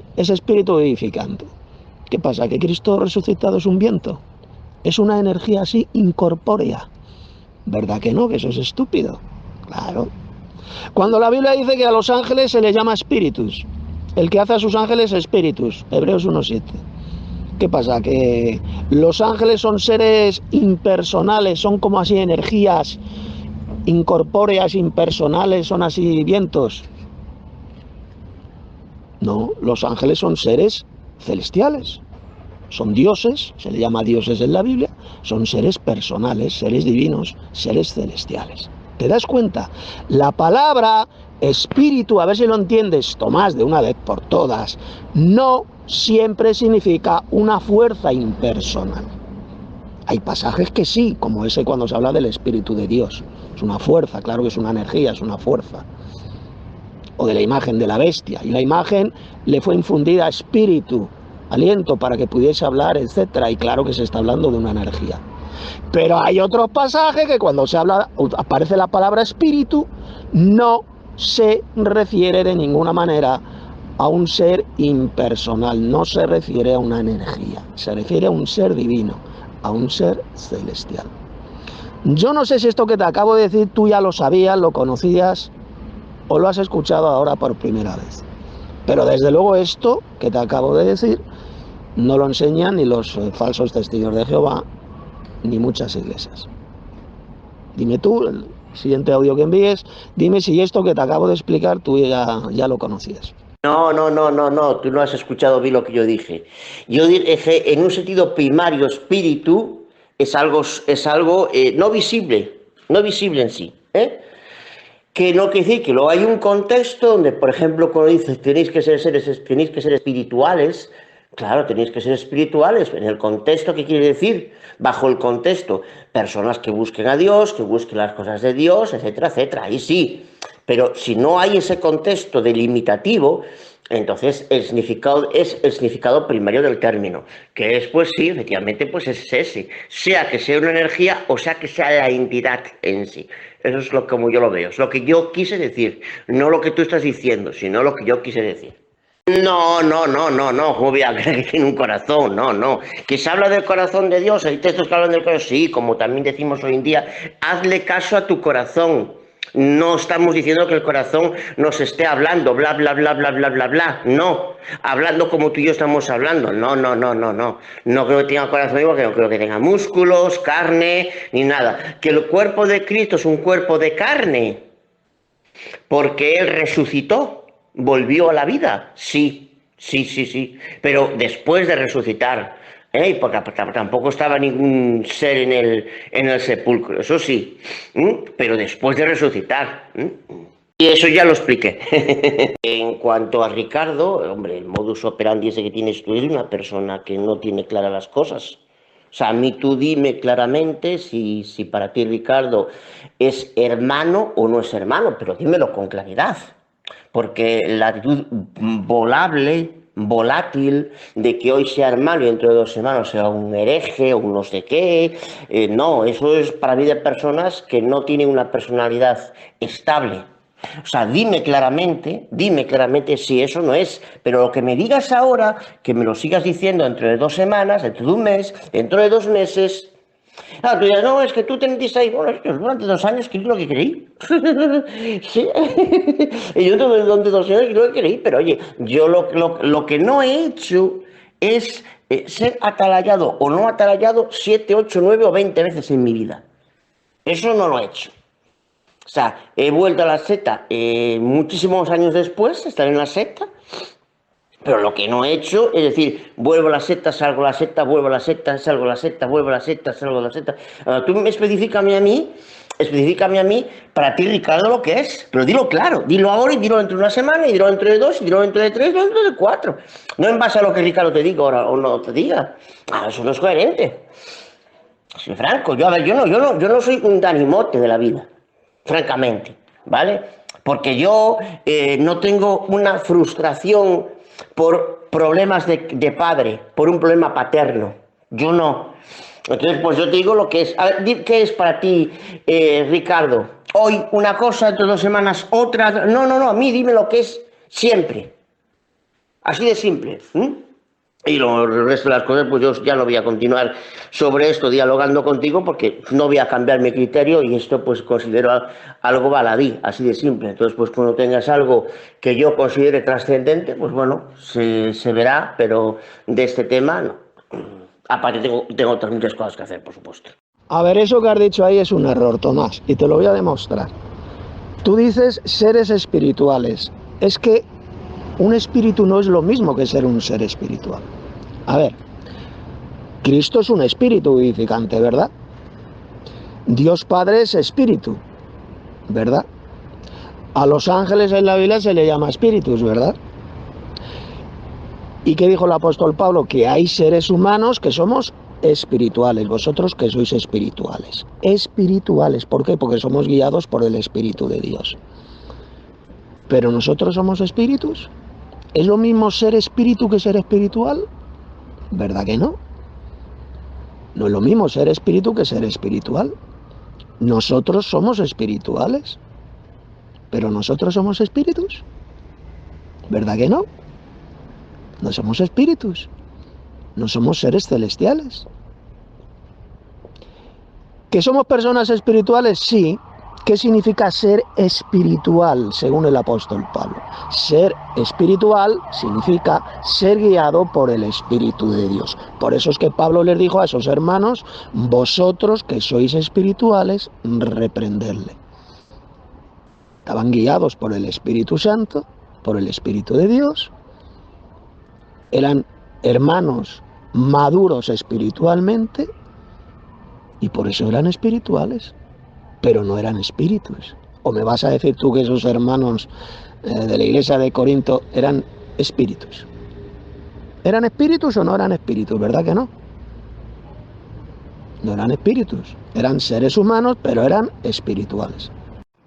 vivificante. ¿Qué pasa? ¿Que Cristo resucitado es un viento? Es una energía así incorpórea. ¿Verdad que no? Que eso es estúpido. Claro. Cuando la Biblia dice que a los ángeles se les llama espíritus, el que hace a sus ángeles espíritus, Hebreos 1:7. ¿Qué pasa? Que los ángeles son seres impersonales, son como así energías incorpóreas, impersonales, son así vientos. No, los ángeles son seres celestiales. Son dioses, se les llama dioses en la Biblia, son seres personales, seres divinos, seres celestiales. ¿Te das cuenta? La palabra espíritu, a ver si lo entiendes, Tomás, de una vez por todas, no siempre significa una fuerza impersonal. Hay pasajes que sí, como ese cuando se habla del Espíritu de Dios. Es una fuerza, claro que es una energía, es una fuerza. O de la imagen de la bestia. Y la imagen le fue infundida espíritu, aliento para que pudiese hablar, etcétera, y claro que se está hablando de una energía. Pero hay otros pasajes que cuando se habla, aparece la palabra espíritu, no se refiere de ninguna manera a un ser impersonal, no se refiere a una energía, se refiere a un ser divino, a un ser celestial. Yo no sé si esto que te acabo de decir tú ya lo sabías, lo conocías o lo has escuchado ahora por primera vez. Pero desde luego esto que te acabo de decir no lo enseñan ni los falsos testigos de Jehová ni muchas iglesias. Dime tú, el siguiente audio que envíes, dime si esto que te acabo de explicar tú ya lo conocías. No, tú no has escuchado bien lo que yo dije. Yo dije, en un sentido primario, espíritu es algo no visible, no visible en sí, ¿eh? Que no quiere decir que luego hay un contexto donde, por ejemplo, cuando dices tenéis que ser espirituales, claro, tenéis que ser espirituales. En el contexto, ¿qué quiere decir? Bajo el contexto, personas que busquen a Dios, que busquen las cosas de Dios, etcétera, etcétera. Ahí sí. Pero si no hay ese contexto delimitativo, entonces el significado es el significado primario del término, que es, pues sí, efectivamente, pues es ese, sea que sea una energía o sea que sea la entidad en sí. Eso es como yo lo veo, es lo que yo quise decir, no lo que tú estás diciendo, sino lo que yo quise decir. No, ¿cómo voy a creer que tiene un corazón? No. Que se habla del corazón de Dios, hay textos que hablan del corazón, sí, como también decimos hoy en día, hazle caso a tu corazón. No estamos diciendo que el corazón nos esté hablando, bla, bla, bla, bla, bla, bla, bla. No, hablando como tú y yo estamos hablando. No. No creo que tenga corazón vivo, que no creo que tenga músculos, carne, ni nada. Que el cuerpo de Cristo es un cuerpo de carne, porque Él resucitó, volvió a la vida. Sí. Pero después de resucitar. Porque tampoco estaba ningún ser en el sepulcro, eso sí, pero después de resucitar. Y eso ya lo expliqué. En cuanto a Ricardo, hombre, el modus operandi ese que tienes tú es una persona que no tiene claras las cosas. O sea, a mí tú dime claramente si para ti Ricardo es hermano o no es hermano, pero dímelo con claridad. Porque la actitud volátil, de que hoy sea hermano y dentro de 2 semanas sea un hereje o un no sé qué, no, eso es para mí de personas que no tienen una personalidad estable. O sea, dime claramente si eso no es, pero lo que me digas ahora, que me lo sigas diciendo dentro de 2 semanas, dentro de un mes, dentro de 2 meses. Ah, tú dirás, no, es que tú te metiste ahí, bueno, es que durante 2 años creí lo que creí. Sí. Y yo durante 2 años creí lo que creí, pero oye, yo lo que no he hecho es ser atalayado o no atalayado 7, 8, 9 o 20 veces en mi vida. Eso no lo he hecho. O sea, he vuelto a la secta muchísimos años después, estar en la secta, pero lo que no he hecho es decir, vuelvo a la secta, salgo a la secta, vuelvo a la secta, salgo a la secta, vuelvo a la secta, salgo a la secta. Tú específicame a mí, para ti, Ricardo, lo que es. Pero dilo claro, dilo ahora y dilo dentro de 1 semana, y dilo dentro de 2, y dilo dentro de 3, y dilo dentro de 4. No en base a lo que Ricardo te diga ahora o no te diga. Eso no es coherente. Soy franco, yo no soy un danimote de la vida, francamente, ¿vale? Porque yo no tengo una frustración por problemas de padre, por un problema paterno. Yo no. Entonces, pues yo te digo lo que es. A ver, ¿qué es para ti, Ricardo? Hoy una cosa, dentro de 2 semanas otra. No, a mí dime lo que es siempre. Así de simple. Y el resto de las cosas, pues yo ya no voy a continuar sobre esto dialogando contigo porque no voy a cambiar mi criterio y esto pues considero algo baladí, así de simple. Entonces, pues cuando tengas algo que yo considere trascendente, pues bueno, se verá, pero de este tema no. Aparte tengo otras muchas cosas que hacer, por supuesto. A ver, eso que has dicho ahí es un error, Tomás, y te lo voy a demostrar. Tú dices seres espirituales. Es que un espíritu no es lo mismo que ser un ser espiritual. A ver, Cristo es un espíritu vivificante, ¿verdad? Dios Padre es espíritu, ¿verdad? A los ángeles en la Biblia se le llama espíritus, ¿verdad? ¿Y qué dijo el apóstol Pablo? Que hay seres humanos que somos espirituales, vosotros que sois espirituales. Espirituales, ¿por qué? Porque somos guiados por el Espíritu de Dios. Pero nosotros somos espíritus. ¿Es lo mismo ser espíritu que ser espiritual? ¿Verdad que no? No es lo mismo ser espíritu que ser espiritual. Nosotros somos espirituales, pero nosotros somos espíritus. ¿Verdad que no? No somos espíritus, no somos seres celestiales. ¿Que somos personas espirituales? Sí. ¿Qué significa ser espiritual, según el apóstol Pablo? Ser espiritual significa ser guiado por el Espíritu de Dios. Por eso es que Pablo les dijo a esos hermanos, vosotros que sois espirituales, reprendedle. Estaban guiados por el Espíritu Santo, por el Espíritu de Dios. Eran hermanos maduros espiritualmente y por eso eran espirituales. Pero no eran espíritus. ¿O me vas a decir tú que esos hermanos de la iglesia de Corinto eran espíritus? ¿Eran espíritus o no eran espíritus? ¿Verdad que no? No eran espíritus. Eran seres humanos, pero eran espirituales.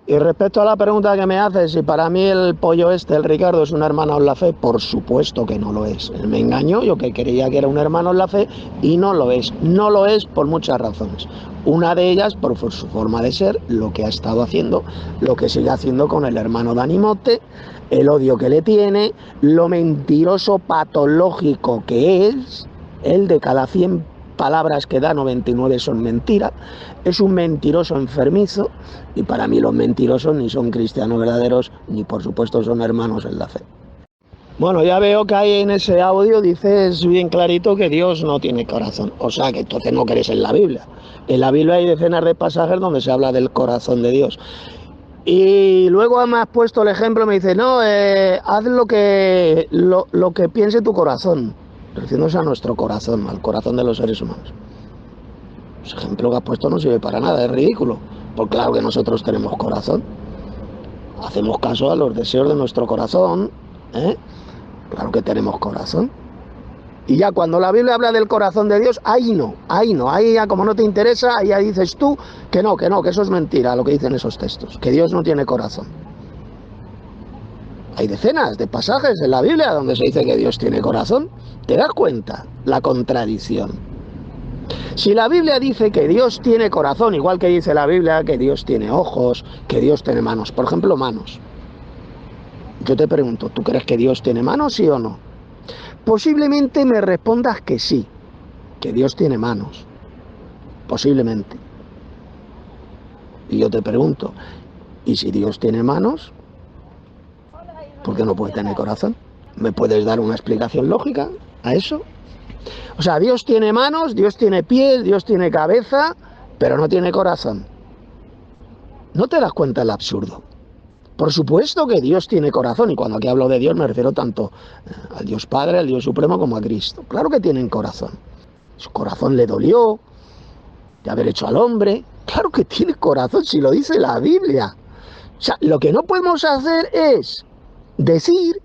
Y respecto a la pregunta que me haces, si para mí el pollo el Ricardo, es un hermano en la fe, por supuesto que no lo es. Él me engañó, yo que creía que era un hermano en la fe, y no lo es. No lo es por muchas razones. Una de ellas por su forma de ser, lo que ha estado haciendo, lo que sigue haciendo con el hermano Dani Motte, el odio que le tiene, lo mentiroso patológico que es, él de cada 100 palabras que da, 99 son mentiras, es un mentiroso enfermizo, y para mí los mentirosos ni son cristianos verdaderos, ni por supuesto son hermanos en la fe. Bueno, ya veo que ahí en ese audio dices bien clarito que Dios no tiene corazón, o sea que entonces no crees en la Biblia. En la Biblia hay decenas de pasajes donde se habla del corazón de Dios. Y luego me has puesto el ejemplo, me dice, no, haz lo que piense tu corazón, refiriéndose a nuestro corazón, al corazón de los seres humanos. Ese ejemplo que has puesto no sirve para nada, es ridículo, porque claro que nosotros tenemos corazón, hacemos caso a los deseos de nuestro corazón, claro que tenemos corazón. Y ya cuando la Biblia habla del corazón de Dios, ahí ya como no te interesa, ahí ya dices tú que no, que eso es mentira lo que dicen esos textos, que Dios no tiene corazón. Hay decenas de pasajes en la Biblia donde se dice que Dios tiene corazón. ¿Te das cuenta la contradicción? Si la Biblia dice que Dios tiene corazón, igual que dice la Biblia que Dios tiene ojos, que Dios tiene manos, por ejemplo, manos. Yo te pregunto, ¿tú crees que Dios tiene manos, sí o no? Posiblemente me respondas que sí, que Dios tiene manos, posiblemente. Y yo te pregunto, ¿y si Dios tiene manos, por qué no puede tener corazón? ¿Me puedes dar una explicación lógica a eso? O sea, Dios tiene manos, Dios tiene pies, Dios tiene cabeza, pero no tiene corazón. ¿No te das cuenta del absurdo? Por supuesto que Dios tiene corazón, y cuando aquí hablo de Dios me refiero tanto al Dios Padre, al Dios Supremo, como a Cristo. Claro que tienen corazón. Su corazón le dolió de haber hecho al hombre. Claro que tiene corazón, si lo dice la Biblia. O sea, lo que no podemos hacer es decir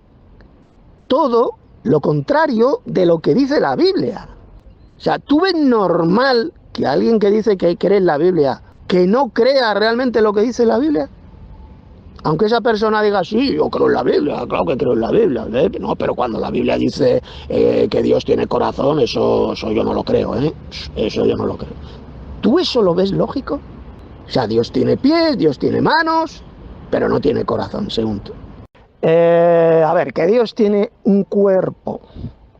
todo lo contrario de lo que dice la Biblia. O sea, ¿tú ves normal que alguien que dice que cree en la Biblia, que no crea realmente lo que dice la Biblia? Aunque esa persona diga, sí, yo creo en la Biblia, claro que creo en la Biblia. No, pero cuando la Biblia dice que Dios tiene corazón, eso yo no lo creo, Eso yo no lo creo. ¿Tú eso lo ves lógico? O sea, Dios tiene pies, Dios tiene manos, pero no tiene corazón, según tú. A ver, que Dios tiene un cuerpo.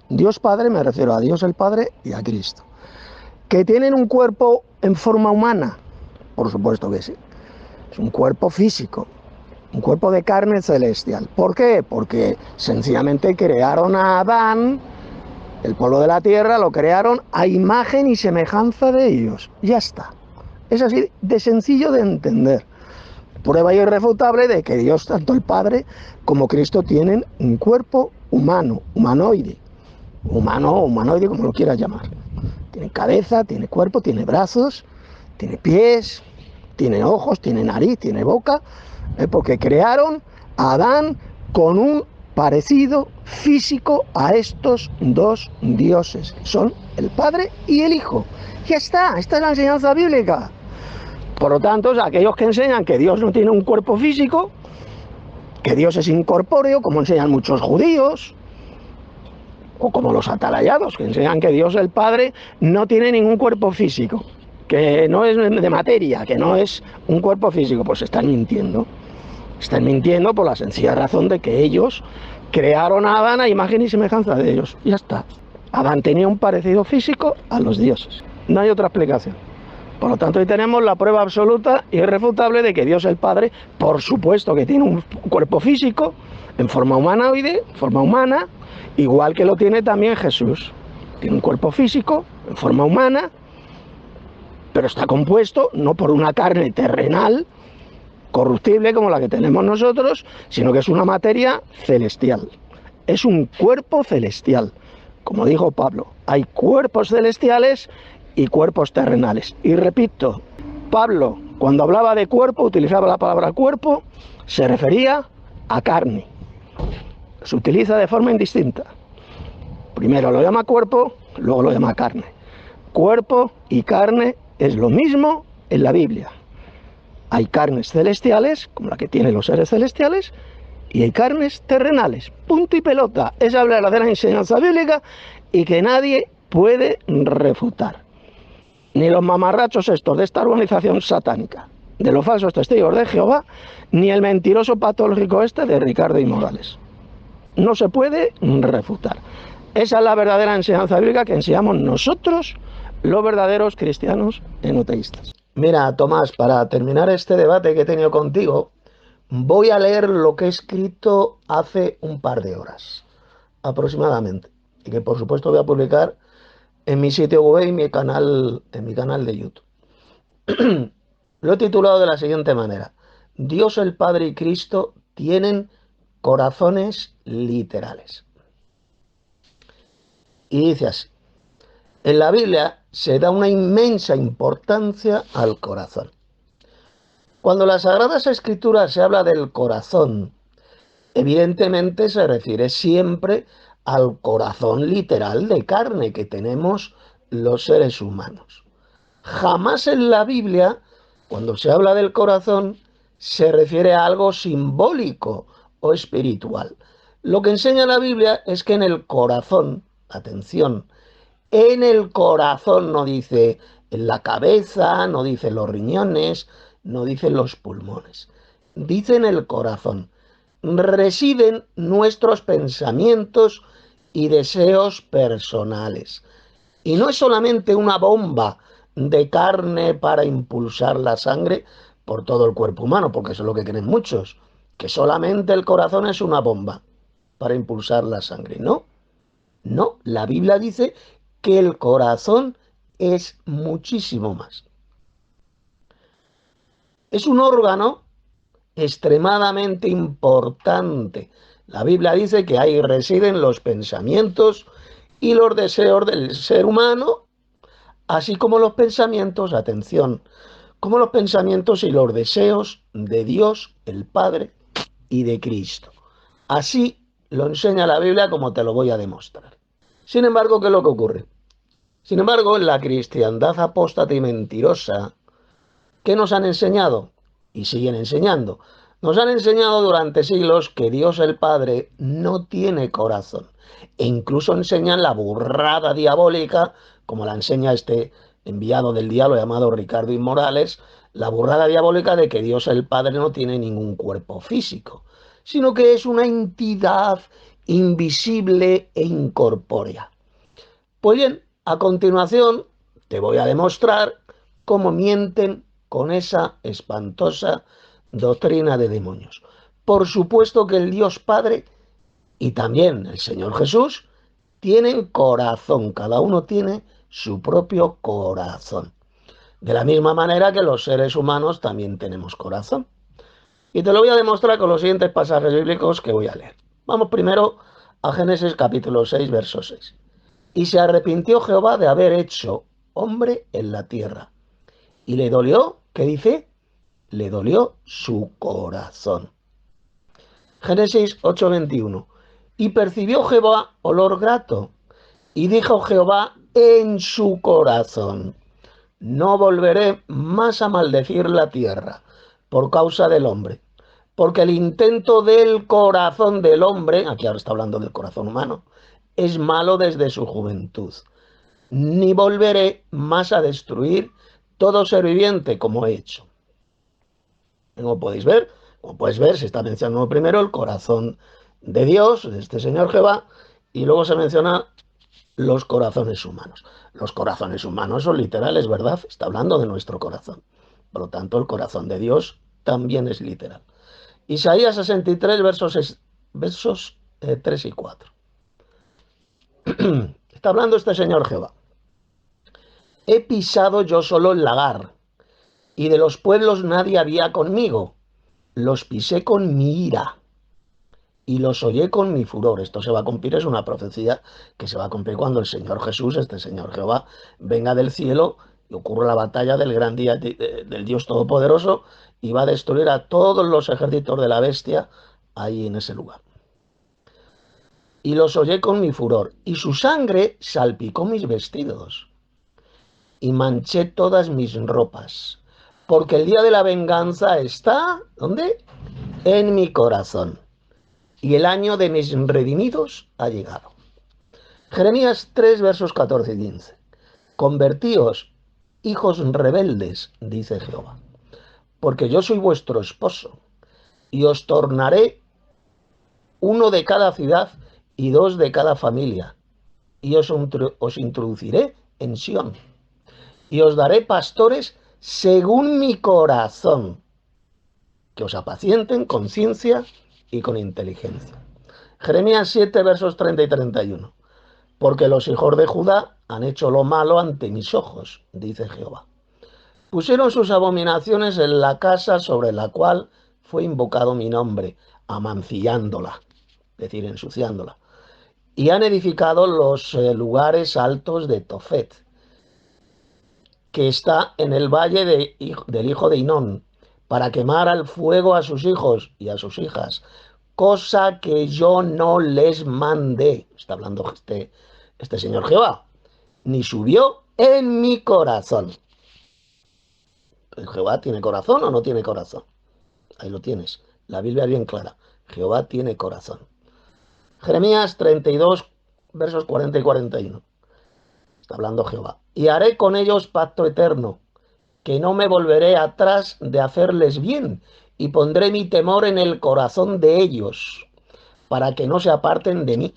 Dios Padre, me refiero a Dios el Padre y a Cristo. ¿Que tienen un cuerpo en forma humana? Por supuesto que sí. Es un cuerpo físico. Un cuerpo de carne celestial. ¿Por qué? Porque sencillamente crearon a Adán, el polvo de la tierra, lo crearon a imagen y semejanza de ellos. Ya está. Es así de sencillo de entender. Prueba irrefutable de que Dios, tanto el Padre como Cristo, tienen un cuerpo humano, humanoide. Humano o humanoide, como lo quieras llamar. Tiene cabeza, tiene cuerpo, tiene brazos, tiene pies, tiene ojos, tiene nariz, tiene boca. Porque crearon a Adán con un parecido físico a estos dos dioses. Son el Padre y el Hijo. Ya está, esta es la enseñanza bíblica. Por lo tanto, aquellos que enseñan que Dios no tiene un cuerpo físico, que Dios es incorpóreo, como enseñan muchos judíos, o como los atalayados, que enseñan que Dios el Padre no tiene ningún cuerpo físico, que no es de materia, que no es un cuerpo físico, pues están mintiendo. Están mintiendo por la sencilla razón de que ellos crearon a Adán a imagen y semejanza de ellos. Ya está. Adán tenía un parecido físico a los dioses. No hay otra explicación. Por lo tanto, hoy tenemos la prueba absoluta e irrefutable de que Dios el Padre, por supuesto que tiene un cuerpo físico, en forma humanoide, forma humana, igual que lo tiene también Jesús. Tiene un cuerpo físico, en forma humana, pero está compuesto no por una carne terrenal, corruptible como la que tenemos nosotros, sino que es una materia celestial. Es un cuerpo celestial. Como dijo Pablo, hay cuerpos celestiales y cuerpos terrenales. Y repito, Pablo, cuando hablaba de cuerpo, utilizaba la palabra cuerpo, se refería a carne. Se utiliza de forma indistinta. Primero lo llama cuerpo, luego lo llama carne. Cuerpo y carne es lo mismo en la Biblia. Hay carnes celestiales, como la que tienen los seres celestiales, y hay carnes terrenales. Punto y pelota. Esa es la verdadera enseñanza bíblica y que nadie puede refutar. Ni los mamarrachos estos de esta organización satánica, de los falsos testigos de Jehová, ni el mentiroso patológico este de Ricardo y Morales. No se puede refutar. Esa es la verdadera enseñanza bíblica que enseñamos nosotros, los verdaderos cristianos enoteístas. Mira, Tomás, para terminar este debate que he tenido contigo, voy a leer lo que he escrito hace un par de horas, aproximadamente, y que por supuesto voy a publicar en mi sitio web y en mi canal de YouTube. Lo he titulado de la siguiente manera: Dios el Padre y Cristo tienen corazones literales. Y dice así: en la Biblia se da una inmensa importancia al corazón. Cuando en las Sagradas Escrituras se habla del corazón, evidentemente se refiere siempre al corazón literal de carne que tenemos los seres humanos. Jamás en la Biblia, cuando se habla del corazón, se refiere a algo simbólico o espiritual. Lo que enseña la Biblia es que en el corazón, atención, en el corazón, no dice en la cabeza, no dice los riñones, no dice los pulmones, dice en el corazón, residen nuestros pensamientos y deseos personales. Y no es solamente una bomba de carne para impulsar la sangre por todo el cuerpo humano, porque eso es lo que creen muchos, que solamente el corazón es una bomba para impulsar la sangre. No, no, la Biblia dice que el corazón es muchísimo más. Es un órgano extremadamente importante. La Biblia dice que ahí residen los pensamientos y los deseos del ser humano, así como los pensamientos, atención, como los pensamientos y los deseos de Dios, el Padre y de Cristo. Así lo enseña la Biblia, como te lo voy a demostrar. Sin embargo, ¿qué es lo que ocurre? Sin embargo, en la cristiandad apóstata y mentirosa, ¿qué nos han enseñado? Y siguen enseñando. Nos han enseñado durante siglos que Dios el Padre no tiene corazón. E incluso enseñan la burrada diabólica, como la enseña este enviado del diablo llamado Ricardo y Morales, la burrada diabólica de que Dios el Padre no tiene ningún cuerpo físico, sino que es una entidad invisible e incorpórea. Pues bien, a continuación te voy a demostrar cómo mienten con esa espantosa doctrina de demonios. Por supuesto que el Dios Padre y también el Señor Jesús tienen corazón, cada uno tiene su propio corazón. De la misma manera que los seres humanos también tenemos corazón. Y te lo voy a demostrar con los siguientes pasajes bíblicos que voy a leer. Vamos primero a Génesis capítulo 6, verso 6. Y se arrepintió Jehová de haber hecho hombre en la tierra. Y le dolió, ¿qué dice? Le dolió su corazón. Génesis 8:21. Y percibió Jehová olor grato. Y dijo Jehová en su corazón: no volveré más a maldecir la tierra por causa del hombre. Porque el intento del corazón del hombre, aquí ahora está hablando del corazón humano, es malo desde su juventud. Ni volveré más a destruir todo ser viviente como he hecho. Como puedes ver, se está mencionando primero el corazón de Dios, de este Señor Jehová, y luego se menciona los corazones humanos. Los corazones humanos son literales, ¿verdad? Está hablando de nuestro corazón. Por lo tanto, el corazón de Dios también es literal. Isaías 63, versos 3 y 4. Está hablando este señor Jehová. He pisado yo solo el lagar, y de los pueblos nadie había conmigo. Los pisé con mi ira y los hollé con mi furor. Esto se va a cumplir, es una profecía que se va a cumplir cuando el Señor Jesús, este Señor Jehová, venga del cielo y ocurra la batalla del gran día del Dios Todopoderoso y va a destruir a todos los ejércitos de la bestia ahí en ese lugar. Y los hollé con mi furor, y su sangre salpicó mis vestidos, y manché todas mis ropas, porque el día de la venganza está, ¿dónde? En mi corazón, y el año de mis redimidos ha llegado. Jeremías 3, versos 14 y 15. Convertíos, hijos rebeldes, dice Jehová, porque yo soy vuestro esposo, y os tornaré uno de cada ciudad y dos de cada familia, y os introduciré en Sión, y os daré pastores según mi corazón, que os apacienten con ciencia y con inteligencia. Jeremías 7, versos 30 y 31. Porque los hijos de Judá han hecho lo malo ante mis ojos, dice Jehová. Pusieron sus abominaciones en la casa sobre la cual fue invocado mi nombre, amancillándola, es decir, ensuciándola. Y han edificado los lugares altos de Tofet, que está en el valle del hijo de Hinón, para quemar al fuego a sus hijos y a sus hijas, cosa que yo no les mandé. Está hablando este señor Jehová, ni subió en mi corazón. ¿Jehová tiene corazón o no tiene corazón? Ahí lo tienes. La Biblia es bien clara. Jehová tiene corazón. Jeremías 32, versos 40 y 41. Está hablando Jehová. Y haré con ellos pacto eterno, que no me volveré atrás de hacerles bien, y pondré mi temor en el corazón de ellos, para que no se aparten de mí.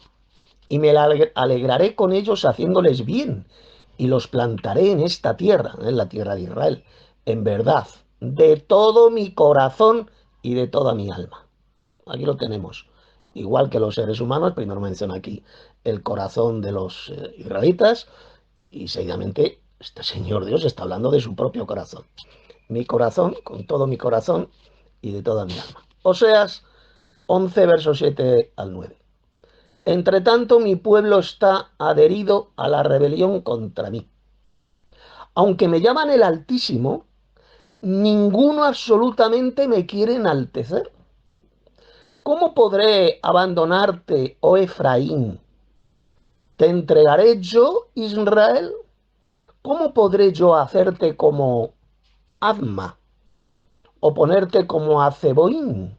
Y me alegraré con ellos haciéndoles bien, y los plantaré en esta tierra, en la tierra de Israel, en verdad, de todo mi corazón y de toda mi alma. Aquí lo tenemos. Igual que los seres humanos, primero menciona aquí el corazón de los israelitas, y seguidamente este Señor Dios está hablando de su propio corazón. Mi corazón, con todo mi corazón y de toda mi alma. Oseas 11, versos 7 al 9. Entre tanto, mi pueblo está adherido a la rebelión contra mí. Aunque me llaman el Altísimo, ninguno absolutamente me quiere enaltecer. ¿Cómo podré abandonarte, oh Efraín? ¿Te entregaré yo, Israel? ¿Cómo podré yo hacerte como Adma o ponerte como a Zeboín?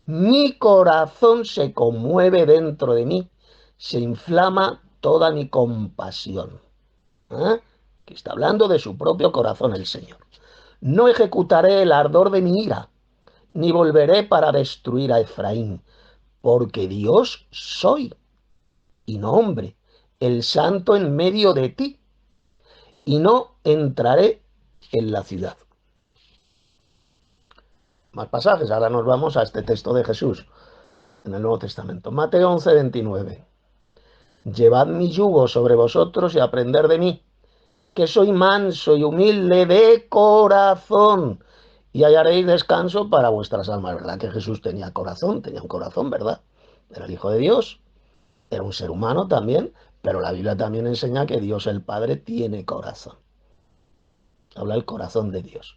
Mi corazón se conmueve dentro de mí, se inflama toda mi compasión. ¿Eh? Que está hablando de su propio corazón el Señor. No ejecutaré el ardor de mi ira, ni volveré para destruir a Efraín, porque Dios soy, y no hombre, el santo en medio de ti, y no entraré en la ciudad. Más pasajes, ahora nos vamos a este texto de Jesús en el Nuevo Testamento. Mateo 11, 29. Llevad mi yugo sobre vosotros y aprender de mí, que soy manso y humilde de corazón, y hallaréis descanso para vuestras almas. ¿Verdad que Jesús tenía corazón? Tenía un corazón, ¿verdad? Era el Hijo de Dios, era un ser humano también, pero la Biblia también enseña que Dios el Padre tiene corazón. Habla el corazón de Dios.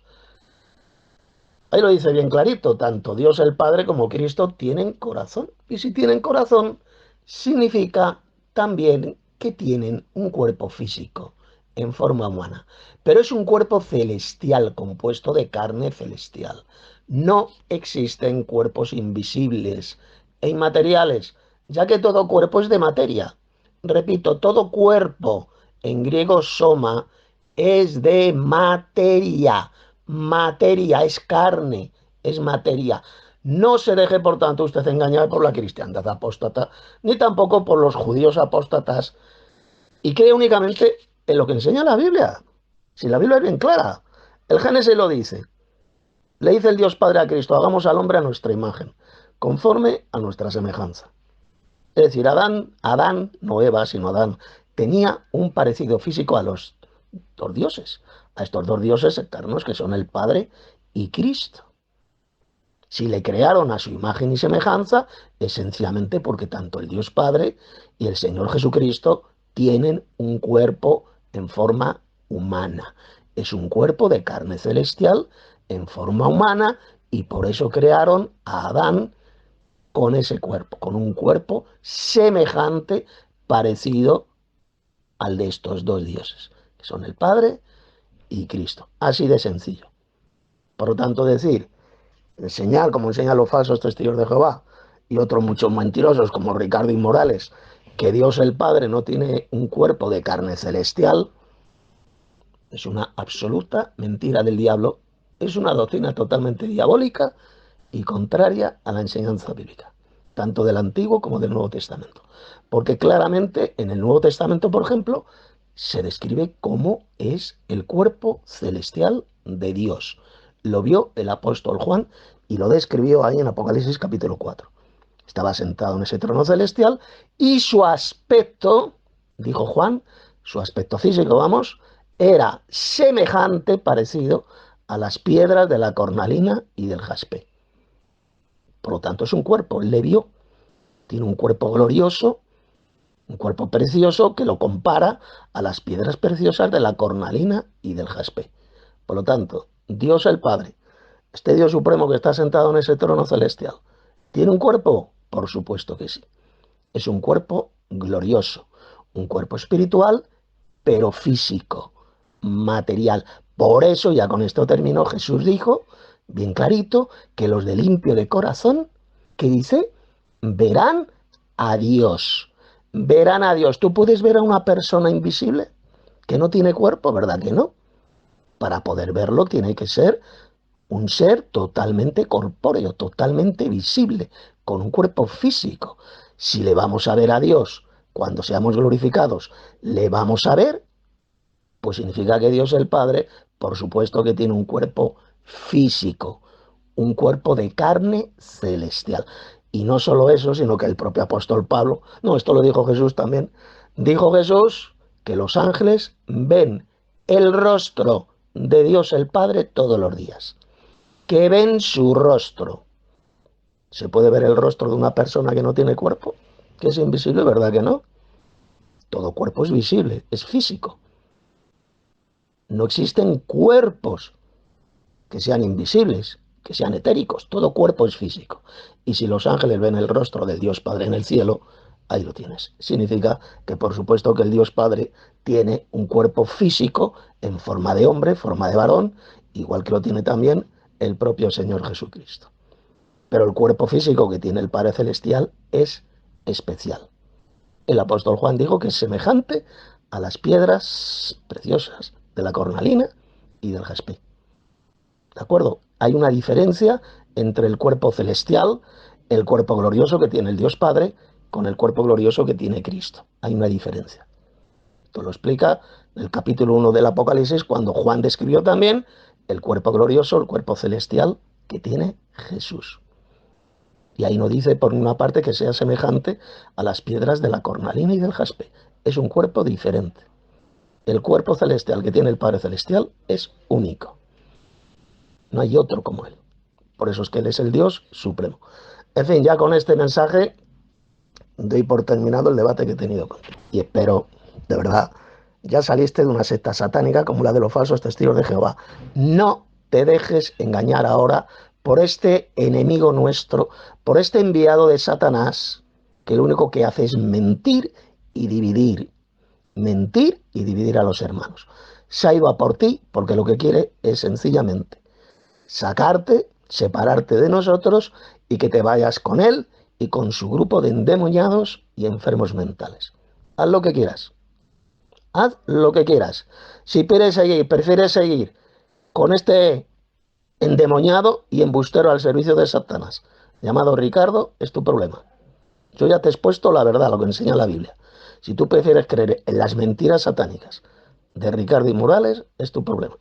Ahí lo dice bien clarito, tanto Dios el Padre como Cristo tienen corazón. Y si tienen corazón, significa también que tienen un cuerpo físico en forma humana. Pero es un cuerpo celestial, compuesto de carne celestial. No existen cuerpos invisibles e inmateriales, ya que todo cuerpo es de materia. Repito, todo cuerpo, en griego soma, es de materia. Materia, es carne, es materia. No se deje, por tanto, usted engañar por la cristiandad apóstata, ni tampoco por los judíos apóstatas y cree únicamente en lo que enseña la Biblia. Si la Biblia es bien clara. El Génesis lo dice. Le dice el Dios Padre a Cristo, hagamos al hombre a nuestra imagen, conforme a nuestra semejanza. Es decir, Adán, no Eva, sino Adán, tenía un parecido físico a los dos dioses, a estos dos dioses eternos que son el Padre y Cristo. Si le crearon a su imagen y semejanza, es sencillamente porque tanto el Dios Padre y el Señor Jesucristo tienen un cuerpo en forma humana. Es un cuerpo de carne celestial en forma humana y por eso crearon a Adán con ese cuerpo, con un cuerpo semejante, parecido al de estos dos dioses, que son el Padre y Cristo. Así de sencillo. Por lo tanto, decir, enseñar como enseñan los falsos testigos de Jehová y otros muchos mentirosos como Ricardo y Morales, que Dios el Padre no tiene un cuerpo de carne celestial, es una absoluta mentira del diablo, es una doctrina totalmente diabólica y contraria a la enseñanza bíblica, tanto del Antiguo como del Nuevo Testamento. Porque claramente en el Nuevo Testamento, por ejemplo, se describe cómo es el cuerpo celestial de Dios. Lo vio el apóstol Juan y lo describió ahí en Apocalipsis capítulo 4. Estaba sentado en ese trono celestial y su aspecto, dijo Juan, su aspecto físico, vamos, era semejante, parecido a las piedras de la cornalina y del jaspe. Por lo tanto, es un cuerpo, él le vio, tiene un cuerpo glorioso, un cuerpo precioso que lo compara a las piedras preciosas de la cornalina y del jaspe. Por lo tanto, Dios el Padre, este Dios supremo que está sentado en ese trono celestial, ¿tiene un cuerpo? Por supuesto que sí. Es un cuerpo glorioso, un cuerpo espiritual, pero físico, material. Por eso, ya con esto terminó, Jesús dijo, bien clarito, que los de limpio de corazón, ¿qué dice? Verán a Dios. Verán a Dios. ¿Tú puedes ver a una persona invisible que no tiene cuerpo? ¿Verdad que no? Para poder verlo tiene que ser un ser totalmente corpóreo, totalmente visible, con un cuerpo físico. Si le vamos a ver a Dios cuando seamos glorificados, le vamos a ver, pues significa que Dios el Padre, por supuesto que tiene un cuerpo físico, un cuerpo de carne celestial. Y no solo eso, sino que el propio apóstol Pablo, no, esto lo dijo Jesús también, dijo Jesús que los ángeles ven el rostro de Dios el Padre todos los días, que ven su rostro. ¿Se puede ver el rostro de una persona que no tiene cuerpo? Que es invisible, ¿verdad que no? Todo cuerpo es visible, es físico. No existen cuerpos que sean invisibles, que sean etéricos. Todo cuerpo es físico. Y si los ángeles ven el rostro del Dios Padre en el cielo, ahí lo tienes. Significa que por supuesto que el Dios Padre tiene un cuerpo físico en forma de hombre, forma de varón, igual que lo tiene también el propio Señor Jesucristo. Pero el cuerpo físico que tiene el Padre Celestial es especial. El apóstol Juan dijo que es semejante a las piedras preciosas de la cornalina y del jaspe. ¿De acuerdo? Hay una diferencia entre el cuerpo celestial, el cuerpo glorioso que tiene el Dios Padre, con el cuerpo glorioso que tiene Cristo. Hay una diferencia. Esto lo explica en el capítulo 1 del Apocalipsis, cuando Juan describió también el cuerpo glorioso, el cuerpo celestial que tiene Jesús. Y ahí no dice por una parte que sea semejante a las piedras de la cornalina y del jaspe. Es un cuerpo diferente. El cuerpo celestial que tiene el Padre Celestial es único. No hay otro como él. Por eso es que él es el Dios supremo. En fin, ya con este mensaje doy por terminado el debate que he tenido contigo. Y espero, de verdad, ya saliste de una secta satánica como la de los falsos testigos de Jehová. No te dejes engañar ahora por este enemigo nuestro, por este enviado de Satanás, que lo único que hace es mentir y dividir. Mentir y dividir a los hermanos. Se ha ido a por ti porque lo que quiere es sencillamente sacarte, separarte de nosotros y que te vayas con él y con su grupo de endemoniados y enfermos mentales. Haz lo que quieras. Haz lo que quieras. Si prefieres seguir con este endemoniado y embustero al servicio de Satanás, llamado Ricardo, es tu problema. Yo ya te he expuesto la verdad, lo que enseña la Biblia. Si tú prefieres creer en las mentiras satánicas de Ricardo y Morales, es tu problema.